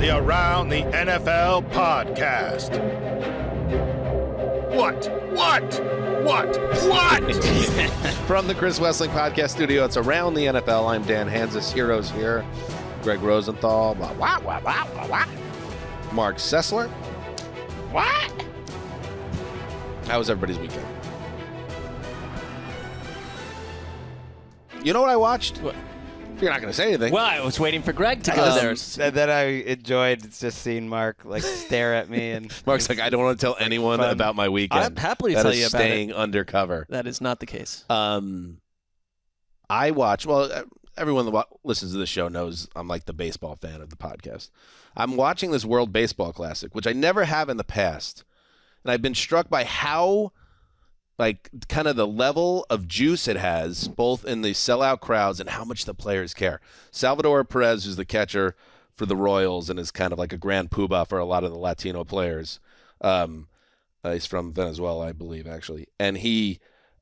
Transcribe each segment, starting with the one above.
the Around the NFL podcast. What? From the Chris Wessling Podcast Studio, it's Around the NFL. I'm Dan Hanzus. Heroes here. Gregg Rosenthal. Marc Sessler. What? How was everybody's weekend? You know what I watched? What? You're not going to say anything. Well, I was waiting for Gregg to go there. That I enjoyed just seeing Marc stare at me. And Marc's like, I don't want to tell anyone about my weekend. I'm happily tell you about staying undercover. That is not the case. I watch. Well, everyone that listens to this show knows I'm like the baseball fan of the podcast. I'm watching this World Baseball Classic, which I never have in the past, and I've been struck by how, like, kind of the level of juice it has, both in the sellout crowds and how much the players care. Salvador Perez, who's the catcher for the Royals and is kind of like a grand poobah for a lot of the Latino players. He's from Venezuela, I believe, actually. And he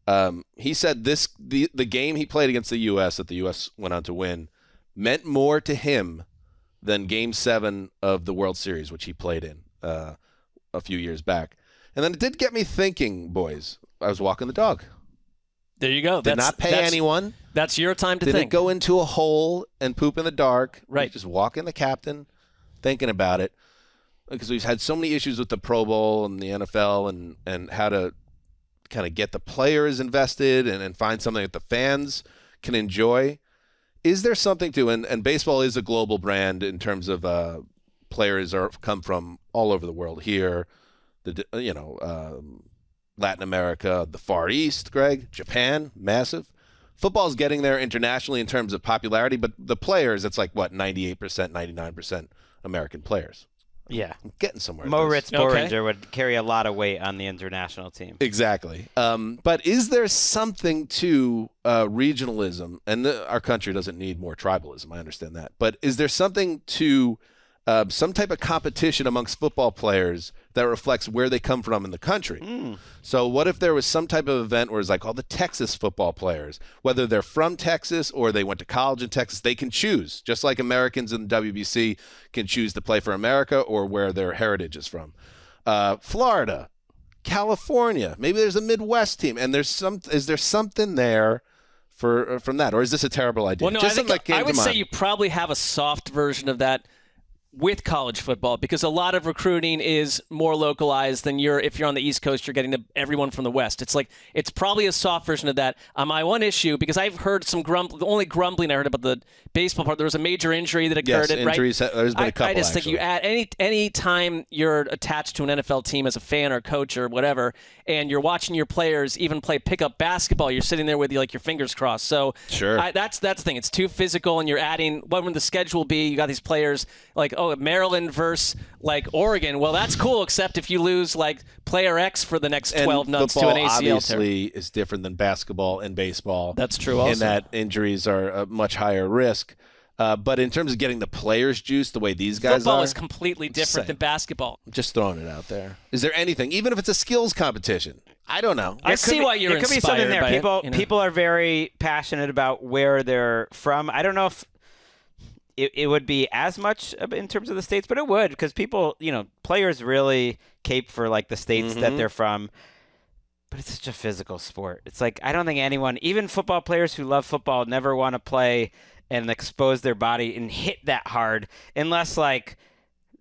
said the game he played against the U.S. that the U.S. went on to win meant more to him than Game 7 of the World Series, which he played in a few years back. And then it did get me thinking, boys. I was walking the dog. There you go. Did not pay anyone. That's your time to think. Didn't go into a hole and poop in the dark. Right. Just walking the captain, thinking about it. Because we've had so many issues with the Pro Bowl and the NFL and how to kind of get the players invested and find something that the fans can enjoy. Is there something to, and baseball is a global brand in terms of players come from all over the world here, Latin America, the Far East, Gregg, Japan, massive. Football's getting there internationally in terms of popularity, but the players, it's like, 98%, 99% American players. Yeah. I'm getting somewhere. Moritz Boringer would carry a lot of weight on the international team. Exactly. But is there something to regionalism? And our country doesn't need more tribalism. I understand that. But is there something to some type of competition amongst football players that reflects where they come from in the country? So what if there was some type of event where it's like all the Texas football players, whether they're from Texas or they went to college in Texas, they can choose, just like Americans in the WBC can choose to play for America or where their heritage is from. Florida, California, maybe there's a Midwest team, and is there something there from that, or is this a terrible idea? Well, no, I would say you probably have a soft version of that with college football, because a lot of recruiting is more localized than if you're on the East Coast, you're getting everyone from the West. It's probably a soft version of that. My one issue, because I've heard the only grumbling I heard about the baseball part, there was a major injury that occurred. Yes, injuries, right? There's been a couple, I just think you add any time you're attached to an NFL team as a fan or coach or whatever, and you're watching your players even play pickup basketball, you're sitting there with your fingers crossed. So sure. That's the thing. It's too physical, and you're adding what would the schedule be? You got these players Maryland versus Oregon. Well, that's cool, except if you lose player X for the next 12 months to an ACL obviously is different than basketball and baseball. That's true also. In that injuries are a much higher risk. But in terms of getting the players juice the way these guys Football is completely different than basketball. Just throwing it out there. Is there anything, even if it's a skills competition? I don't know. I see why you're inspired. There could be something there. By people are very passionate about where they're from. I don't know if it would be as much in terms of the states, but it would, because people, players really cape for the states that they're from. But it's such a physical sport. It's I don't think anyone, even football players who love football, never want to play and expose their body and hit that hard unless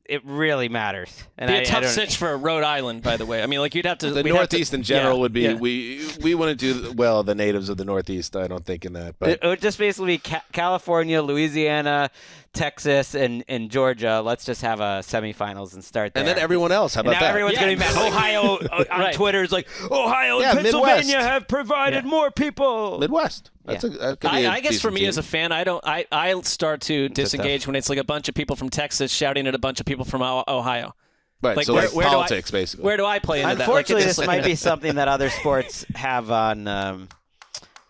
it really matters. And be a tough cinch for Rhode Island, by the way. I mean, you'd have to. The Northeast in general would be. We wouldn't do well. The natives of the Northeast, I don't think in that. But it would just basically be California, Louisiana, Texas, and Georgia. Let's just have a semifinals and start there. And then everyone else. How about now that? Everyone's going to be mad. Ohio on Twitter is Ohio and Pennsylvania Midwest have provided more people. Midwest. I guess for me as a fan, I start to disengage when it's a bunch of people from Texas shouting at a bunch of people from Ohio. Right, so where politics, basically. Where do I play into that? Unfortunately, this might be something that other sports have on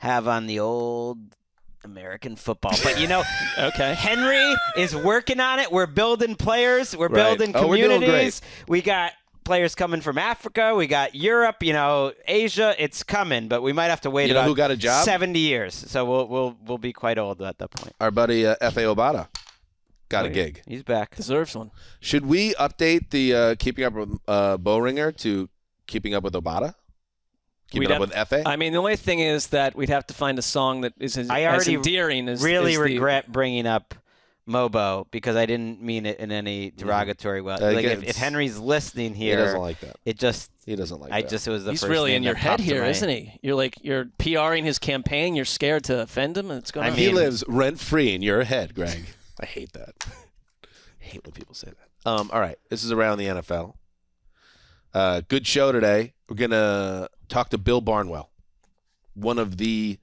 the old American football. But okay, Henry is working on it. We're building players. We're building communities. We're doing great. We got players coming from Africa. We got Europe, Asia. It's coming, but we might have to wait about who got a job? 70 years. So we'll be quite old at that point. Our buddy F.A. Obata. got a gig. He's back. Deserves one. Should we update the Keeping Up with Bowringer to Keeping Up with Obata? Keeping Up with F.A.? I mean, the only thing is that we'd have to find a song that is as endearing as really regret bringing up Mobo because I didn't mean it in any derogatory way. Like if Henry's listening here, he doesn't like that. He doesn't like that. It was the He's first really name in your that head popped here, to isn't he? You're PRing his campaign. You're scared to offend him. And it's going on. He lives rent free in your head, Greg. I hate that. I hate when people say that. All right, this is around the NFL. Good show today. We're gonna talk to Bill Barnwell, one of the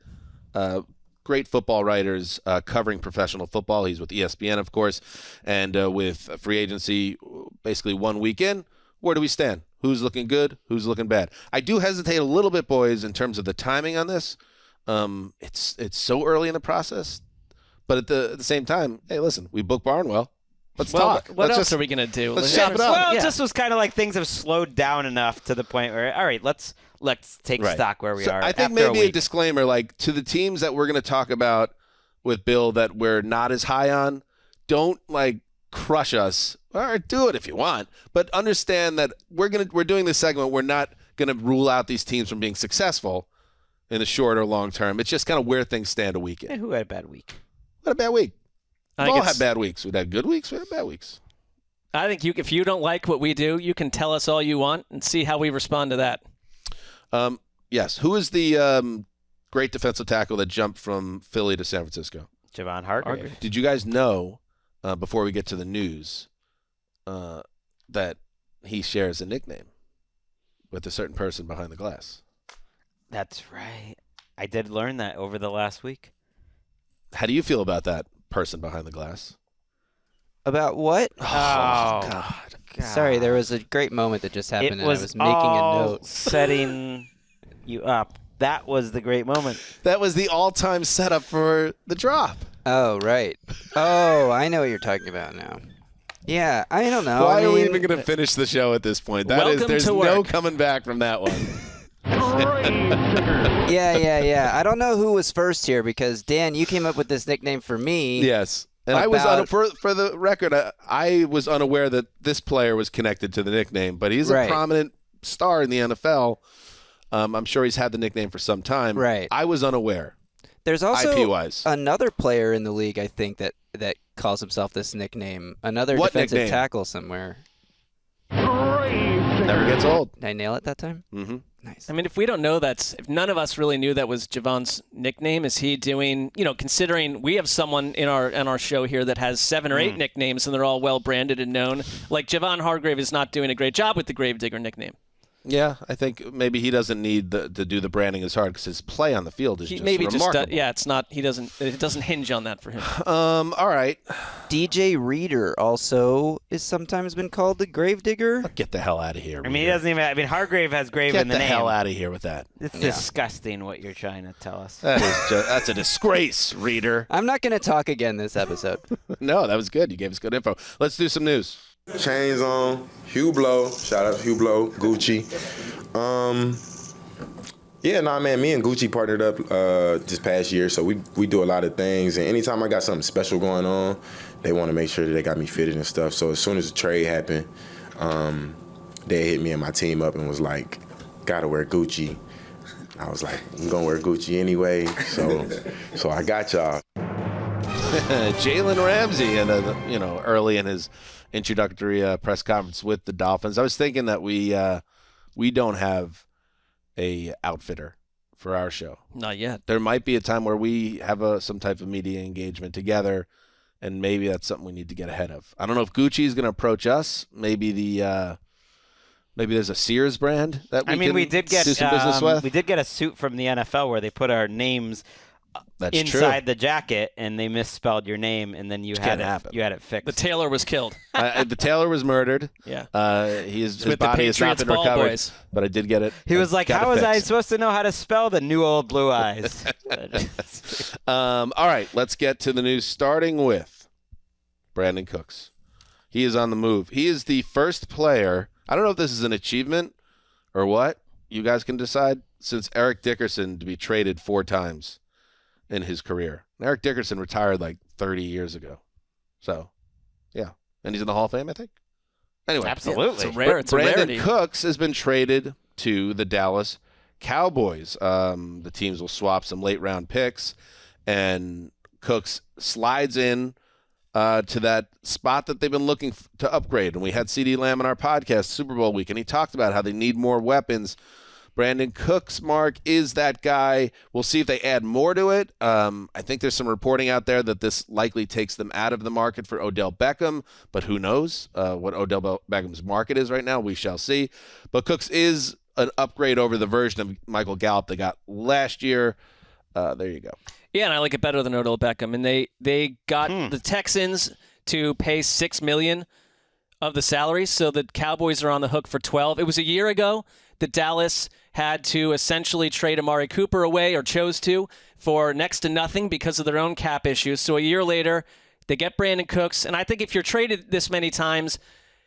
great football writers covering professional football. He's with ESPN, of course, and with free agency basically 1 week in. Where do we stand? Who's looking good? Who's looking bad? I do hesitate a little bit, boys, in terms of the timing on this. It's so early in the process, but at the same time, hey, listen, we booked Barnwell. Let's talk. What else are we going to do? Let's chop it up. Well, it just was kind of like things have slowed down enough to the point where, all right, let's take stock where we are. I think maybe a disclaimer, like to the teams that we're going to talk about with Bill that we're not as high on, don't like crush us. Or do it if you want, but understand that we're doing this segment. We're not going to rule out these teams from being successful in the short or long term. It's just kind of where things stand a week in. Hey, who had a bad week? What a bad week. We've all had bad weeks. We've had good weeks. We've had bad weeks. I think if you don't like what we do, you can tell us all you want and see how we respond to that. Yes. Who is the great defensive tackle that jumped from Philly to San Francisco? Javon Hargrave. Did you guys know, before we get to the news, that he shares a nickname with a certain person behind the glass? That's right. I did learn that over the last week. How do you feel about that person behind the glass? About what? Oh, God. Sorry, there was a great moment that just happened, and I was making a note. Setting you up. That was the great moment. That was the all-time setup for the drop. Oh, right. Oh, I know what you're talking about now. Yeah, I don't know. Why are we even going to finish the show at this point? There's no coming back from that one. Yeah. I don't know who was first here because, Dan, you came up with this nickname for me. Yes. And I was for the record, I was unaware that this player was connected to the nickname, but he's a prominent star in the NFL. I'm sure he's had the nickname for some time. Right. I was unaware. There's also IP-wise. another player in the league, I think, that calls himself this nickname. Another what defensive nickname? Tackle somewhere. Never gets old. Did I nail it that time? Mm-hmm. Nice. I mean, if we don't know if none of us really knew that was Javon's nickname, is he doing, considering we have someone in our show here that has 7 or 8 nicknames and they're all well branded and known, like Javon Hargrave is not doing a great job with the Gravedigger nickname. Yeah, I think maybe he doesn't need to do the branding as hard because his play on the field is remarkable. It's not. It doesn't hinge on that for him. All right. DJ Reader also is sometimes been called the Gravedigger. Get the hell out of here. I mean, he doesn't even. I mean, Hargrave has grave in the name. Get the hell out of here with that. It's disgusting what you're trying to tell us. That's a disgrace, Reader. I'm not going to talk again this episode. No, that was good. You gave us good info. Let's do some news. Chains on, Hublot. Shout out to Hublot, Gucci. Me and Gucci partnered up this past year, so we do a lot of things. And anytime I got something special going on, they want to make sure that they got me fitted and stuff. So as soon as the trade happened, they hit me and my team up and was like, gotta wear Gucci. I was like, I'm gonna wear Gucci anyway, so I got y'all. Jalen Ramsey, and early in his introductory press conference with the Dolphins, I was thinking that we don't have a outfitter for our show. Not yet. There might be a time where we have some type of media engagement together, and maybe that's something we need to get ahead of. I don't know if Gucci is going to approach us. Maybe maybe there's a Sears brand that we did get do some business with. We did get a suit from the NFL where they put our names That's inside the jacket, and they misspelled your name, and then you had it fixed. The tailor was killed. The tailor was murdered. Yeah. His body has not been recovered. Boys. But I did get it. He was like, "How was I supposed to know how to spell the new old blue eyes?" All right, let's get to the news. Starting with Brandin Cooks. He is on the move. He is the first player. I don't know if this is an achievement or what. You guys can decide. Since Eric Dickerson to be traded 4 times in his career. Eric Dickerson retired like 30 years ago. So and he's in the Hall of Fame, I think. Anyway, Absolutely. It's rare. It's a Brandin rarity. Cooks has been traded to the Dallas Cowboys. The teams will swap some late-round picks, and Cooks slides in to that spot that they've been looking to upgrade. And we had C.D. Lamb on our podcast, Super Bowl week, and he talked about how they need more weapons. Brandin Cooks, Marc, is that guy. We'll see if they add more to it. I think there's some reporting out there that this likely takes them out of the market for Odell Beckham, but who knows what Odell Beckham's market is right now. We shall see. But Cooks is an upgrade over the version of Michael Gallup they got last year. There you go. Yeah, and I like it better than Odell Beckham. And they got the Texans to pay $6 million of the salary, so the Cowboys are on the hook for $12. It was a year ago that Dallas had to essentially trade Amari Cooper away, or chose to, for next to nothing because of their own cap issues. So a year later, they get Brandin Cooks, and I think if you're traded this many times,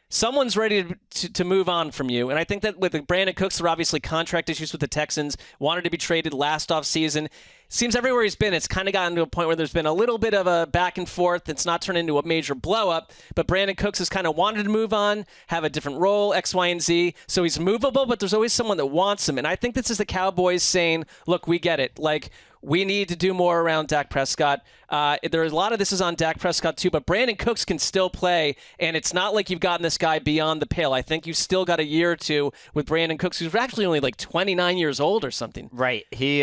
someone's ready to move on from you. And I think that with Brandin Cooks, there are obviously contract issues with the Texans, wanted to be traded last offseason. Seems everywhere he's been, it's kind of gotten to a point where there's been a little bit of a back and forth. It's not turned into a major blow-up, but Brandin Cooks has kind of wanted to move on, have a different role, X, Y, and Z. So he's movable, but there's always someone that wants him. And I think this is the Cowboys saying, look, we get it. Like, we need to do more around Dak Prescott. There's a lot of this is on Dak Prescott too, but Brandin Cooks can still play, and it's not like you've gotten this guy beyond the pale. I think you've still got a year or two with Brandin Cooks, who's actually only like 29 years old or something. Right. He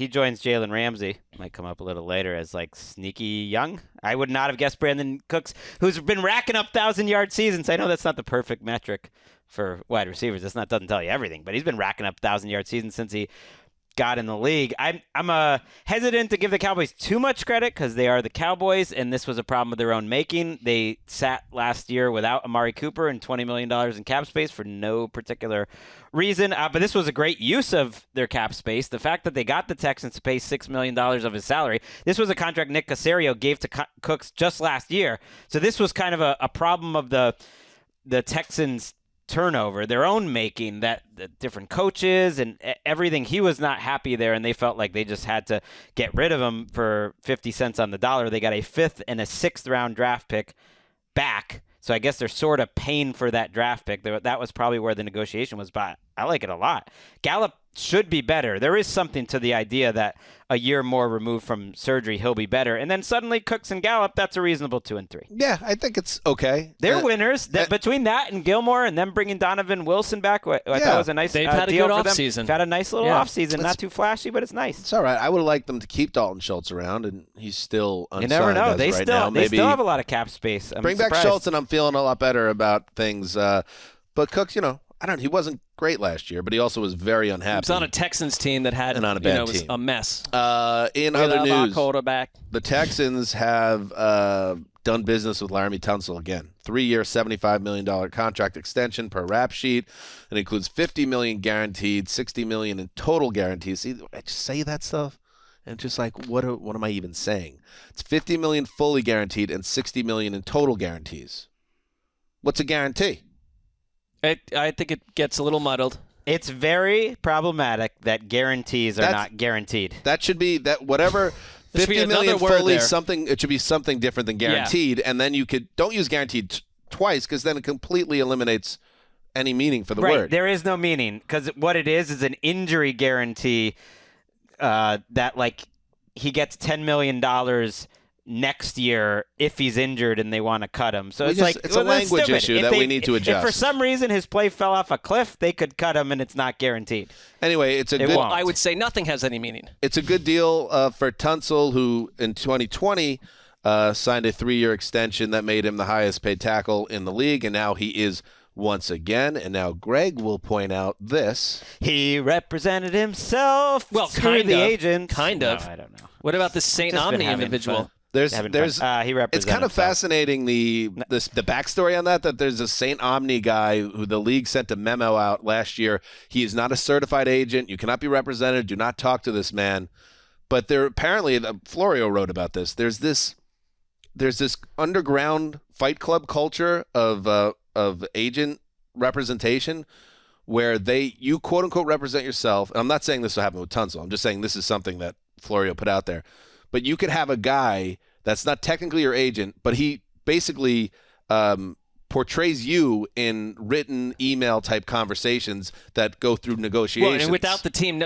joins Jalen Ramsey. Might come up a little later as like sneaky young. I would not have guessed Brandin Cooks, who's been racking up 1,000-yard seasons. I know that's not the perfect metric for wide receivers. Doesn't tell you everything, but he's been racking up 1,000-yard seasons since he got in the league. I'm hesitant to give the Cowboys too much credit because they are the Cowboys, and this was a problem of their own making. They sat last year without Amari Cooper and $20 million in cap space for no particular reason. But this was a great use of their cap space. The fact that they got the Texans to pay $6 million of his salary. This was a contract Nick Caserio gave to Cooks just last year. So this was kind of a problem of the Texans' turnover, their own making, that the different coaches and everything. He was not happy there, and they felt like they just had to get rid of him for 50 cents on the dollar. They got a 5th and a 6th round draft pick back. So I guess they're sort of paying for that draft pick. That was probably where the negotiation was, but I like it a lot. Gallup should be better. There is something to the idea that a year more removed from surgery, he'll be better. And then suddenly Cooks and Gallup, that's a reasonable 2-3. Yeah, I think it's okay. They're winners. Between that and Gilmore and them bringing Donovan Wilson back, I thought was a nice They've had a deal good for them. offseason. They've had a nice little offseason. Not too flashy, but it's nice. It's all right. I would have liked them to keep Dalton Schultz around, and he's still unsigned. You never know. They They still have a lot of cap space. I'm bring surprised. back Schultz, and I'm feeling a lot better about things. But Cooks, he wasn't great last year, but he also was very unhappy. He was on a Texans team that had, and on a bad was team. a mess. In other news, quarterback. the Texans have done business with Laremy Tunsil again. 3-year, $75 million contract extension per rap sheet. It includes $50 million guaranteed, $60 million in total guarantees. See, I just say that stuff, and it's just like, what am I even saying? It's $50 million fully guaranteed and $60 million in total guarantees. What's a guarantee? I think it gets a little muddled. It's very problematic that guarantees are not guaranteed. That should be that whatever. $50 million fully something. It should be something different than guaranteed, and then you don't use guaranteed twice because then it completely eliminates any meaning for the word. There is no meaning because what it is an injury guarantee that like he gets $10 million next year if he's injured and they want to cut him. So it's a language issue that we need to adjust. If for some reason his play fell off a cliff, they could cut him and it's not guaranteed. Anyway, I would say nothing has any meaning. It's a good deal for Tunsil, who in 2020 signed a 3-year extension that made him the highest paid tackle in the league, and now he is once again. And now Gregg will point out this. He represented himself. Well, through the agent. Kind of. No, I don't know. What about the St. Omni individual? There's he it's kind of himself. fascinating the backstory on that there's a St. Omni guy who the league sent a memo out last year. He is not a certified agent. You cannot be represented. Do not talk to this man. But there apparently, Florio wrote about this. There's this underground Fight Club culture of agent representation where you quote unquote represent yourself. And I'm not saying this will happen with Tunsil. I'm just saying this is something that Florio put out there. But you could have a guy that's not technically your agent, but he basically portrays you in written email type conversations that go through negotiations. Well, and without the team,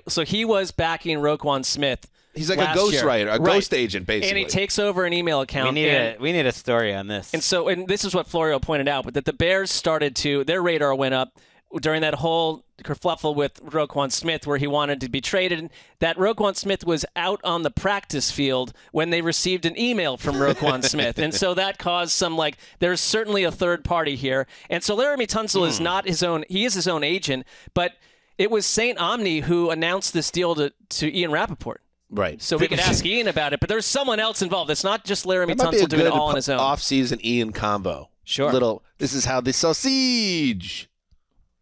so he was backing Roquan Smith. He's like a ghostwriter, ghost agent, basically. And he takes over an email account. We need a story on this. And this is what Florio pointed out, but that the Bears started to, their radar went up during that whole kerfluffle with Roquan Smith where he wanted to be traded, that Roquan Smith was out on the practice field when they received an email from Roquan Smith. And so that caused some, there's certainly a third party here. And so Laremy Tunsil is not his own, he is his own agent, but it was St. Omni who announced this deal to Ian Rappaport. Right. So we could ask Ian about it, but there's someone else involved. It's not just Laremy Tunsil doing it all on his own. Off-season Ian combo. Sure. This is how the sausage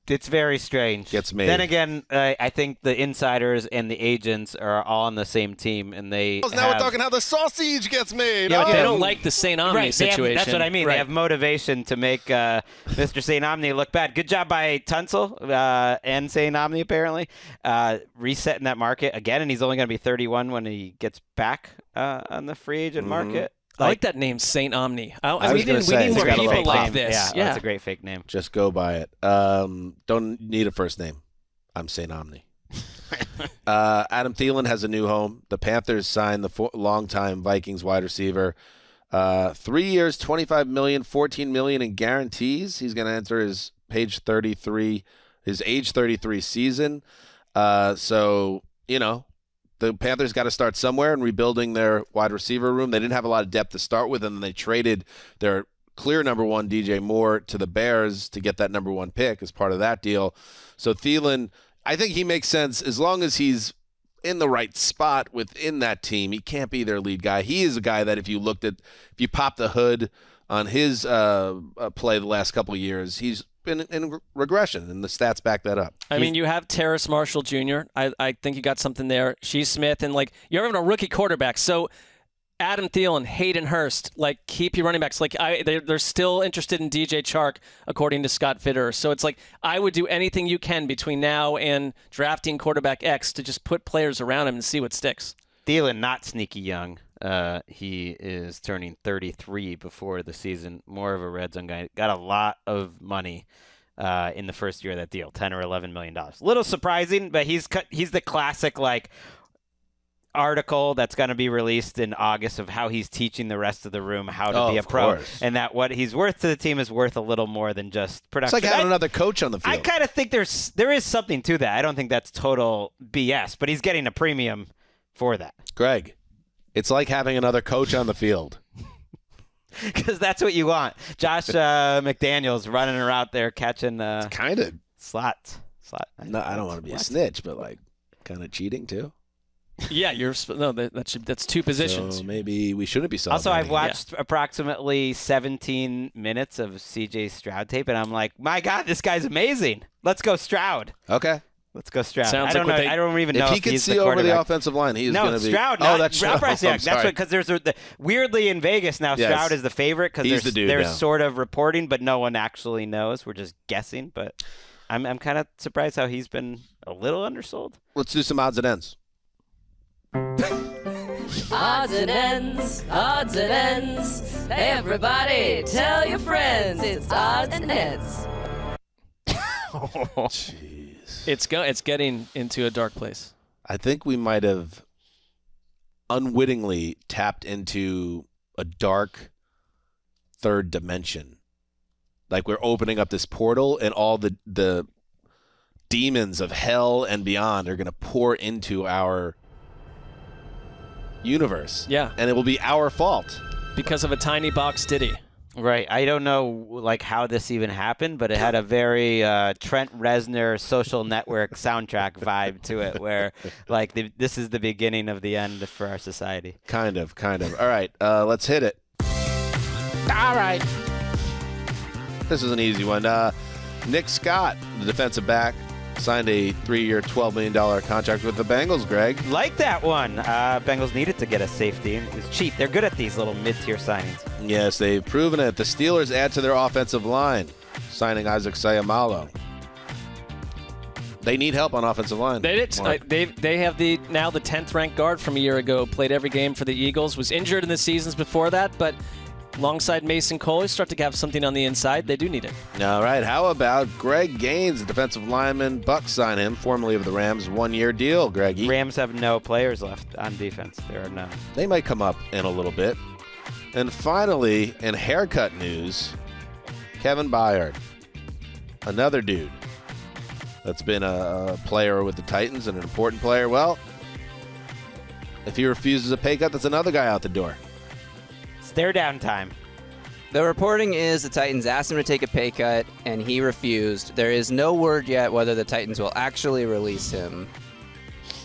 It's very strange. Gets made. Then again, I think the insiders and the agents are all on the same team, and they. Now we're talking how the sausage gets made. Yeah, but they don't like the St. Omni situation. That's what I mean. Right. They have motivation to make Mr. St. Omni look bad. Good job by Tunsil and St. Omni, apparently, resetting that market again. And he's only going to be 31 when he gets back on the free agent market. I like that name, St. Omni. We need more people like name. this. Yeah, that's a great fake name. Just go by it. Don't need a first name. I'm St. Omni. Adam Thielen has a new home. The Panthers signed the longtime Vikings wide receiver. 3 years, $25 million, $14 million in guarantees. He's going to enter his age 33 season. The Panthers got to start somewhere in rebuilding their wide receiver room. They didn't have a lot of depth to start with, and then they traded their clear number one, DJ Moore, to the Bears to get that number one pick as part of that deal. So Thielen, I think he makes sense as long as he's in the right spot within that team. He can't be their lead guy. He is a guy that if you pop the hood on his play the last couple of years, he's been in regression, and the stats back that up. I mean, you have Terrace Marshall Jr. I think you got something there. She's Smith, and you're having a rookie quarterback. So Adam Thielen, Hayden Hurst, keep your running backs. They're still interested in DJ Chark, according to Scott Fitterer. So it's I would do anything you can between now and drafting quarterback X to just put players around him and see what sticks. Thielen, not sneaky young. He is turning 33 before the season. More of a red zone guy. Got a lot of money in the first year of that deal, $10 or $11 million. Little surprising, but he's the classic article that's going to be released in August of how he's teaching the rest of the room how to be a pro, and that what he's worth to the team is worth a little more than just production. It's like having another coach on the field. I kind of think there is something to that. I don't think that's total BS, but he's getting a premium for that. Gregg. It's like having another coach on the field. Because that's what you want. Josh McDaniels running around there catching kind of slot. No, I don't want to be a snitch, but kind of cheating too. Yeah, that's two positions. So maybe we shouldn't be celebrating. Also, I've watched approximately 17 minutes of CJ Stroud tape, and I'm like, my God, this guy's amazing. Let's go Stroud. Okay. Let's go Stroud. Sounds I don't know. I don't even know if he can see over the offensive line. He's going to be. No, Stroud. That's Stroud. That's because there's weirdly in Vegas now. Yes. Stroud is the favorite because there's now. Sort of reporting, but no one actually knows. We're just guessing. But I'm kind of surprised how he's been a little undersold. Let's do some odds and ends. Odds and ends, odds and ends. Everybody, tell your friends it's odds and ends. Jeez. It's getting into a dark place. I think we might have unwittingly tapped into a dark third dimension. We're opening up this portal, and all the demons of hell and beyond are going to pour into our universe. Yeah. And it will be our fault. Because of a tiny box ditty. Right. I don't know how this even happened, but it had a very Trent Reznor Social Network soundtrack vibe to it, where this is the beginning of the end for our society. Kind of. All right, let's hit it. All right. This is an easy one. Nick Scott, the defensive back, signed a 3-year, $12 million contract with the Bengals, Gregg. Like that one. Bengals needed to get a safety. It was cheap. They're good at these little mid-tier signings. Yes, they've proven it. The Steelers add to their offensive line, signing Isaac Sayamalo. They need help on offensive line. They did. They have the 10th ranked guard from a year ago. Played every game for the Eagles. Was injured in the seasons before that, but alongside Mason Cole, start to have something on the inside. They do need it. All right. How about Gregg Gaines, the defensive lineman? Bucks sign him, formerly of the Rams, 1-year deal, Greggy. Rams have no players left on defense. There are none. They might come up in a little bit. And finally, in haircut news, Kevin Byard, another dude that's been a player with the Titans and an important player. Well, if he refuses a pay cut, that's another guy out the door. Stare down time. The reporting is the Titans asked him to take a pay cut, and he refused. There is no word yet whether the Titans will actually release him,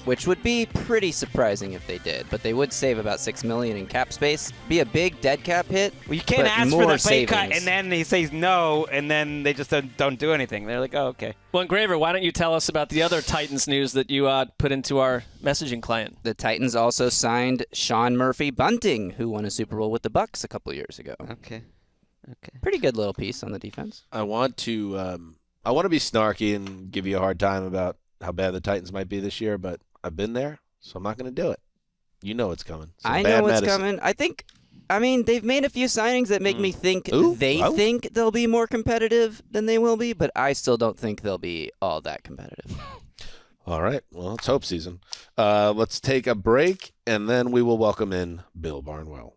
which would be pretty surprising if they did. But they would save about $6 million in cap space. Be a big dead cap hit. Well, you can't ask for the pay cut, and then he says no, and then they just don't do anything. They're like, oh, okay. Well, Graver, why don't you tell us about the other Titans news that you put into our messaging client? The Titans also signed Sean Murphy-Bunting, who won a Super Bowl with the Bucks a couple years ago. Okay. Pretty good little piece on the defense. I want to be snarky and give you a hard time about how bad the Titans might be this year, but I've been there, so I'm not going to do it. You know it's coming. I know it's coming. They've made a few signings that make me think think they'll be more competitive than they will be, but I still don't think they'll be all that competitive. All right. Well, it's hope season. Let's take a break, and then we will welcome in Bill Barnwell.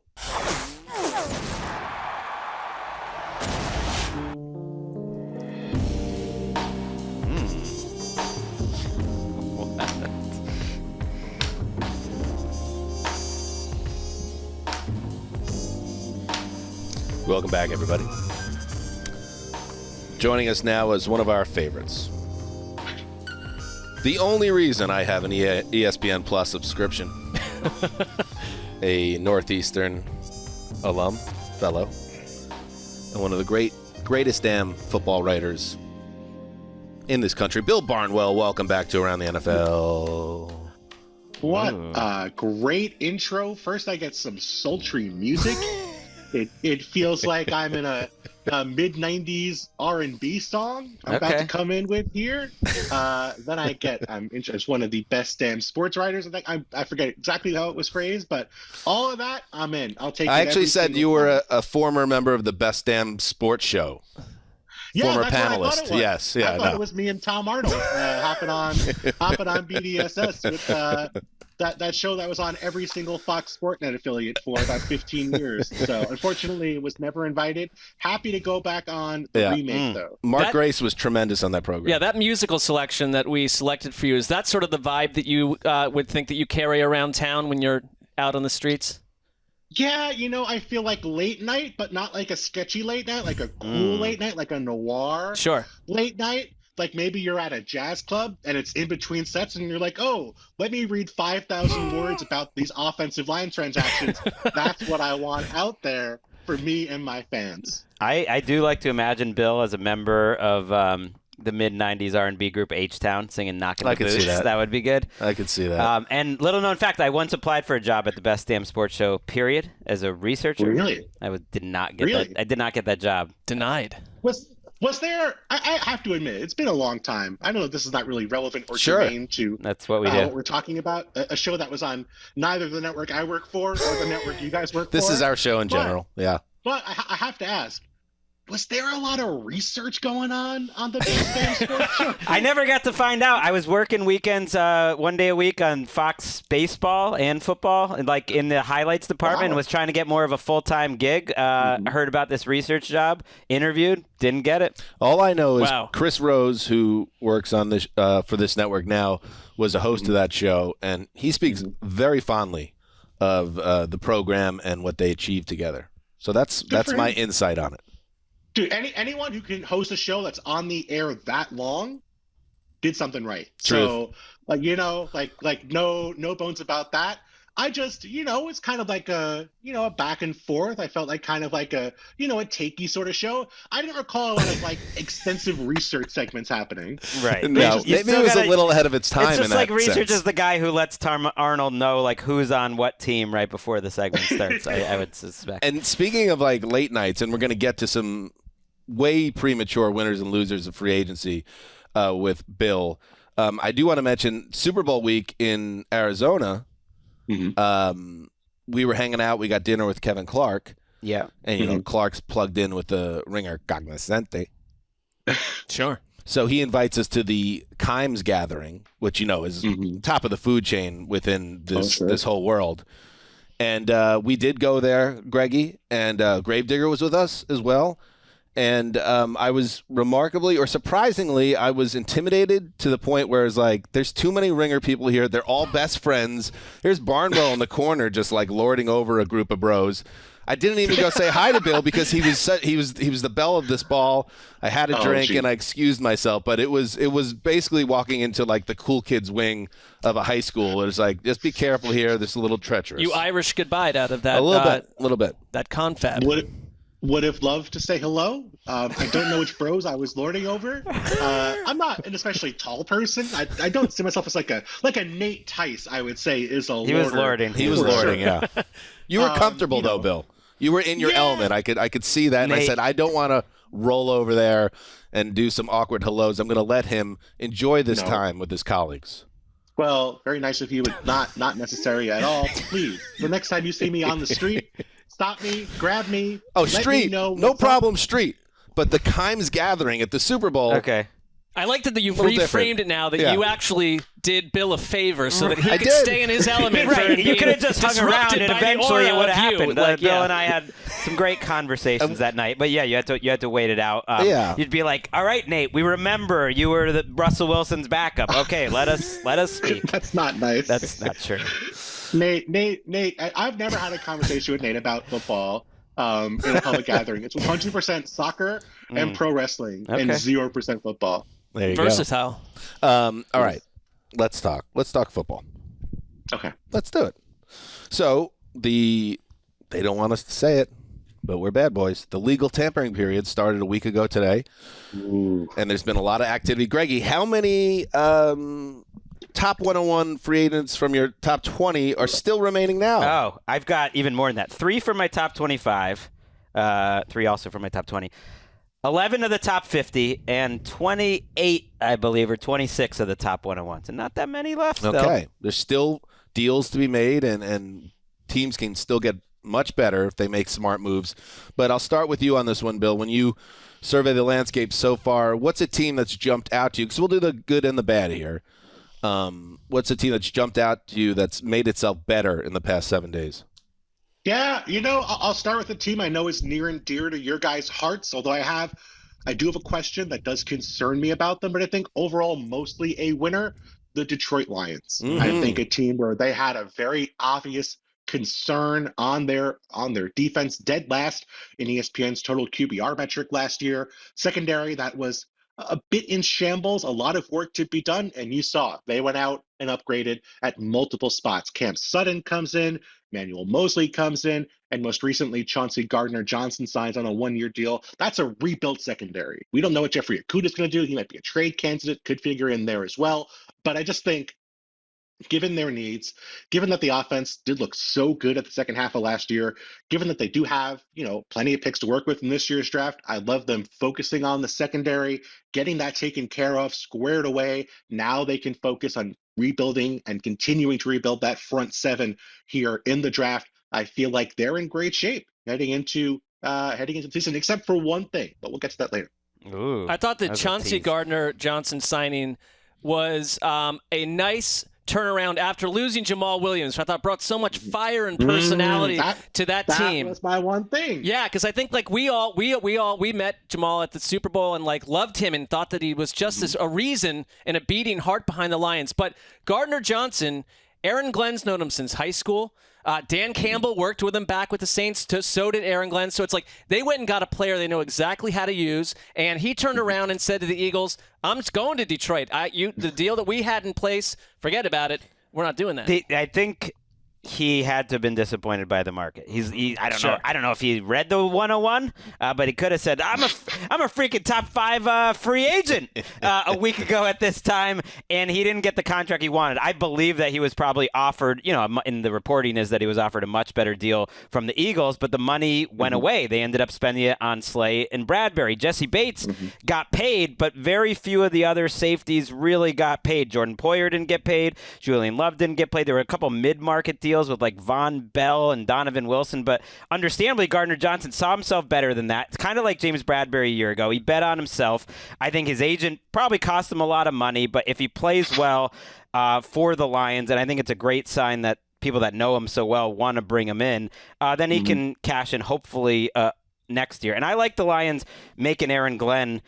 Welcome back, everybody. Joining us now is one of our favorites. The only reason I have an ESPN Plus subscription. A Northeastern alum, fellow, and one of the greatest damn football writers in this country. Bill Barnwell, welcome back to Around the NFL. What a great intro. First, I get some sultry music. It feels like I'm in a mid-90s R&B song I'm about to come in with here. Then I get I'm as one of the best damn sports writers. I forget exactly how it was phrased, but all of that, I'm in. I'll take it. I actually said you were a former member of the Best Damn Sports Show. Yeah, former that's panelist. What I thought it was. Yes, yeah, I thought it was me and Tom Arnold hopping on BDSS with that show that was on every single Fox Sportsnet affiliate for about 15 years. So unfortunately, it was never invited. Happy to go back on the remake, though. Marc Grace was tremendous on that program. Yeah, that musical selection that we selected for you, is that sort of the vibe that you would think that you carry around town when you're out on the streets? Yeah, I feel like late night, but not like a sketchy late night, like a cool late night, like a noir late night. Like maybe you're at a jazz club and it's in between sets and you're like, oh, let me read 5,000 words about these offensive line transactions. That's what I want out there for me and my fans. I do like to imagine Bill as a member of the mid-90s R&B group H-Town singing Knockin' the Boots. See that. That would be good. I could see that. And little known fact, I once applied for a job at the Best Damn Sports Show, period, as a researcher. Really? Did not get that. I did not get that job. Denied. Was there? I have to admit, it's been a long time. I know this is not really relevant or germane to that's what we do. What we're talking about. A show that was on neither the network I work for or the network you guys work for. This is our show in general. Yeah. But I have to ask, was there a lot of research going on the Best Damn Sports Show? I never got to find out. I was working weekends 1 day a week on Fox baseball and football, and like in the highlights department, was trying to get more of a full-time gig. Heard about this research job, interviewed, didn't get it. All I know is Chris Rose, who works on this for this network now, was a host of that show, and he speaks very fondly of the program and what they achieved together. So that's my insight on it. Dude, anyone who can host a show that's on the air that long did something right. Truth. So, like no bones about that. I just, it's kind of like a back and forth. I felt like kind of like a takey sort of show. I didn't recall a lot of like extensive research segments happening. Right. No, maybe it was a little ahead of its time. It's just in like that research sense. is the guy who lets Tom Arnold know like who's on what team right before the segment starts. I would suspect. And speaking of like late nights, and we're going to get to some way premature winners and losers of free agency with Bill. I do want to mention Super Bowl week in Arizona. We were hanging out. We got dinner with Kevin Clark. Yeah. And, Clark's plugged in with the ringer Cognoscente. Sure. So he invites us to the Kimes gathering, which, is top of the food chain within this whole world. And we did go there, Greggy, and Gravedigger was with us as well. And I was surprisingly, I was intimidated to the point where it's like, there's too many ringer people here. They're all best friends. There's Barnwell in the corner just like lording over a group of bros. I didn't even go say hi to Bill because he was the belle of this ball. I had a drink and I excused myself, but it was basically walking into like the cool kids wing of a high school. It was like, just be careful here. This is a little treacherous. You Irish goodbye out of that. A little bit. That confab. Would have loved to say hello. I don't know which bros I was lording over. I'm not an especially tall person. I don't see myself as like a Nate Tice, I would say, is a He was lording. He was lording, yeah. You were comfortable though, Bill. You were in your element. I could see that, and I said, I don't want to roll over there and do some awkward hellos. I'm going to let him enjoy this time with his colleagues. Well, very nice of you, but not necessary at all. Please, the next time you see me on the street, stop me, grab me. Oh, let street. Me know No problem, street. But the Kimes gathering at the Super Bowl. Okay. I like that you've Little reframed different. it now that you actually did Bill a favor so that he I could did. stay in his element. Right, for you could have just hung around disrupted and by the eventually it aura would have of you. happened. Like, Bill and I had some great conversations that night, but yeah, you had to wait it out. You'd be like, "All right, Nate, we remember you were Russell Wilson's backup. Okay, let us speak." That's not nice. That's not true. Nate, I've never had a conversation with Nate about football in a public gathering. It's 100% soccer and pro wrestling and 0% football. There you Versatile. go. All right. Let's talk football. Okay. Let's do it. So they don't want us to say it, but we're bad boys. The legal tampering period started a week ago today. Ooh. And there's been a lot of activity. Greggy, how many top 101 free agents from your top 20 are still remaining now? Oh, I've got even more than that. 3 from my top 25. 3 also from my top 20. 11 of the top 50 and 28, I believe, or 26 of the top 101s. And not that many left, Okay. There's still deals to be made, and teams can still get much better if they make smart moves. But I'll start with you on this one, Bill. When you survey the landscape so far, what's a team that's jumped out to you? Because we'll do the good and the bad here. What's a team that's jumped out to you that's made itself better in the past 7 days? Yeah, I'll start with a team I know is near and dear to your guys' hearts, although I do have a question that does concern me about them, but I think overall mostly a winner, the Detroit Lions. Mm-hmm. I think a team where they had a very obvious concern on their defense, dead last in ESPN's total QBR metric last year. Secondary that was a bit in shambles, a lot of work to be done, and you saw they went out and upgraded at multiple spots. Cam Sutton comes in, Manuel Mosley comes in, and most recently Chauncey Gardner-Johnson signs on a 1-year deal. That's a rebuilt secondary. We don't know what Jeffrey Okuda's going to do. He might be a trade candidate, could figure in there as well. But I just think, given their needs, given that the offense did look so good at the second half of last year, given that they do have, plenty of picks to work with in this year's draft, I love them focusing on the secondary, getting that taken care of, squared away. Now they can focus on rebuilding and continuing to rebuild that front seven here in the draft. I feel like they're in great shape heading into the season, except for one thing, but we'll get to that later. Ooh, I thought the Chauncey Gardner-Johnson signing was a nice turnaround after losing Jamal Williams. I thought brought so much fire and personality to that team. That was my one thing. Yeah, because I think we met Jamal at the Super Bowl and loved him and thought that he was just as a reason and a beating heart behind the Lions. But Gardner-Johnson, Aaron Glenn's known him since high school. Dan Campbell worked with him back with the Saints. So did Aaron Glenn. So it's like they went and got a player they know exactly how to use. And he turned around and said to the Eagles, I'm just going to Detroit. The deal that we had in place, forget about it. We're not doing that. I think he had to have been disappointed by the market. I don't know if he read the 101, but he could have said, I'm a freaking top 5 free agent a week ago at this time, and he didn't get the contract he wanted. I believe that he was probably offered, in the reporting is that he was offered a much better deal from the Eagles, but the money went away. They ended up spending it on Slay and Bradbury. Jesse Bates got paid, but very few of the other safeties really got paid. Jordan Poyer didn't get paid. Julian Love didn't get paid. There were a couple mid-market deals deals with like Von Bell and Donovan Wilson, but understandably, Gardner Johnson saw himself better than that. It's kind of like James Bradbury a year ago. He bet on himself. I think his agent probably cost him a lot of money, but if he plays well for the Lions, and I think it's a great sign that people that know him so well want to bring him in, then he can cash in hopefully next year. And I like the Lions making Aaron Glenn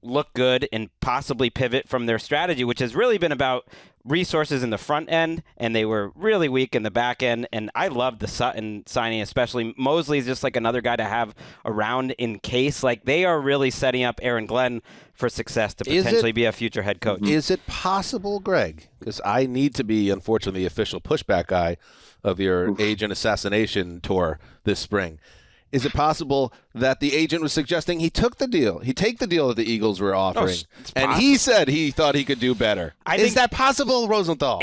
look good and possibly pivot from their strategy, which has really been about resources in the front end, and they were really weak in the back end. And I love the Sutton signing, especially. Mosley is just like another guy to have around in case. Like, they are really setting up Aaron Glenn for success to potentially be a future head coach. Is it possible, Gregg? Because I need to be, unfortunately, the official pushback guy of your agent assassination tour this spring. Is it possible that the agent was suggesting he took the deal? He take the deal that the Eagles were offering, and he said he thought he could do better. Is that possible, Rosenthal?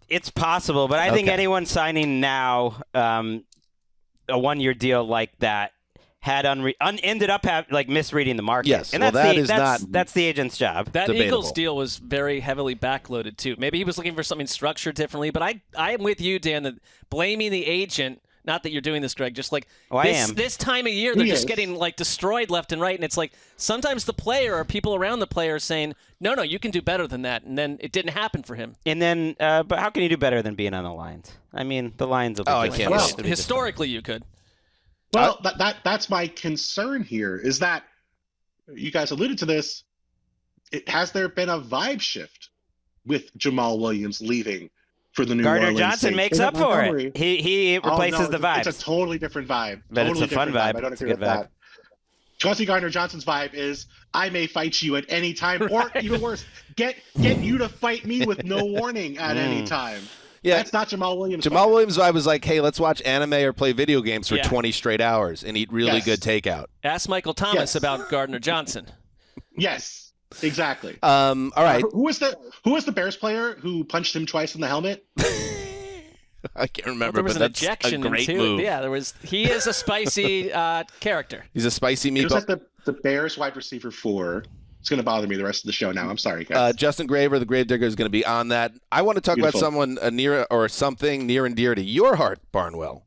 It's possible, but I think anyone signing now a one-year deal like that had ended up misreading the market. Yes, and that's the agent's job. That Debatable. Eagles deal was very heavily backloaded too. Maybe he was looking for something structured differently. But I am with you, Dan, that blaming the agent. Not that you're doing this, Gregg. Just like this time of year, they're just getting like destroyed left and right. And it's like sometimes the player or people around the player are saying, no, you can do better than that. And then it didn't happen for him. And then, but how can you do better than being on the Lions? I mean, the Lions will be I can't. Well, historically, you could. Well, that's my concern here is that you guys alluded to this. Has there been a vibe shift with Jamal Williams leaving for the New Gardner Orleans Johnson Saints? makes up for it. He replaces the vibe. It's a totally different vibe. But totally it's a fun different vibe. I don't It's a agree good with vibe. that. Chauncey Gardner Johnson's vibe is I may fight you at any time, or even worse, get you to fight me with no warning at any time. Yeah, that's not Jamal Williams. Jamal Williams' vibe was like, hey, let's watch anime or play video games for 20 straight hours and eat really good takeout. Ask Michael Thomas about Gardner Johnson. Yes, exactly. All right. Who was the Bears player who punched him twice in the helmet? I can't remember, there was but an that's ejection a great into move. Yeah, there was. He is a spicy character. He's a spicy It was meatball. like the Bears wide receiver 4. It's going to bother me the rest of the show now. I'm sorry, guys. Justin Graver, the Gravedigger, is going to be on that. I want to talk about someone something near and dear to your heart, Barnwell.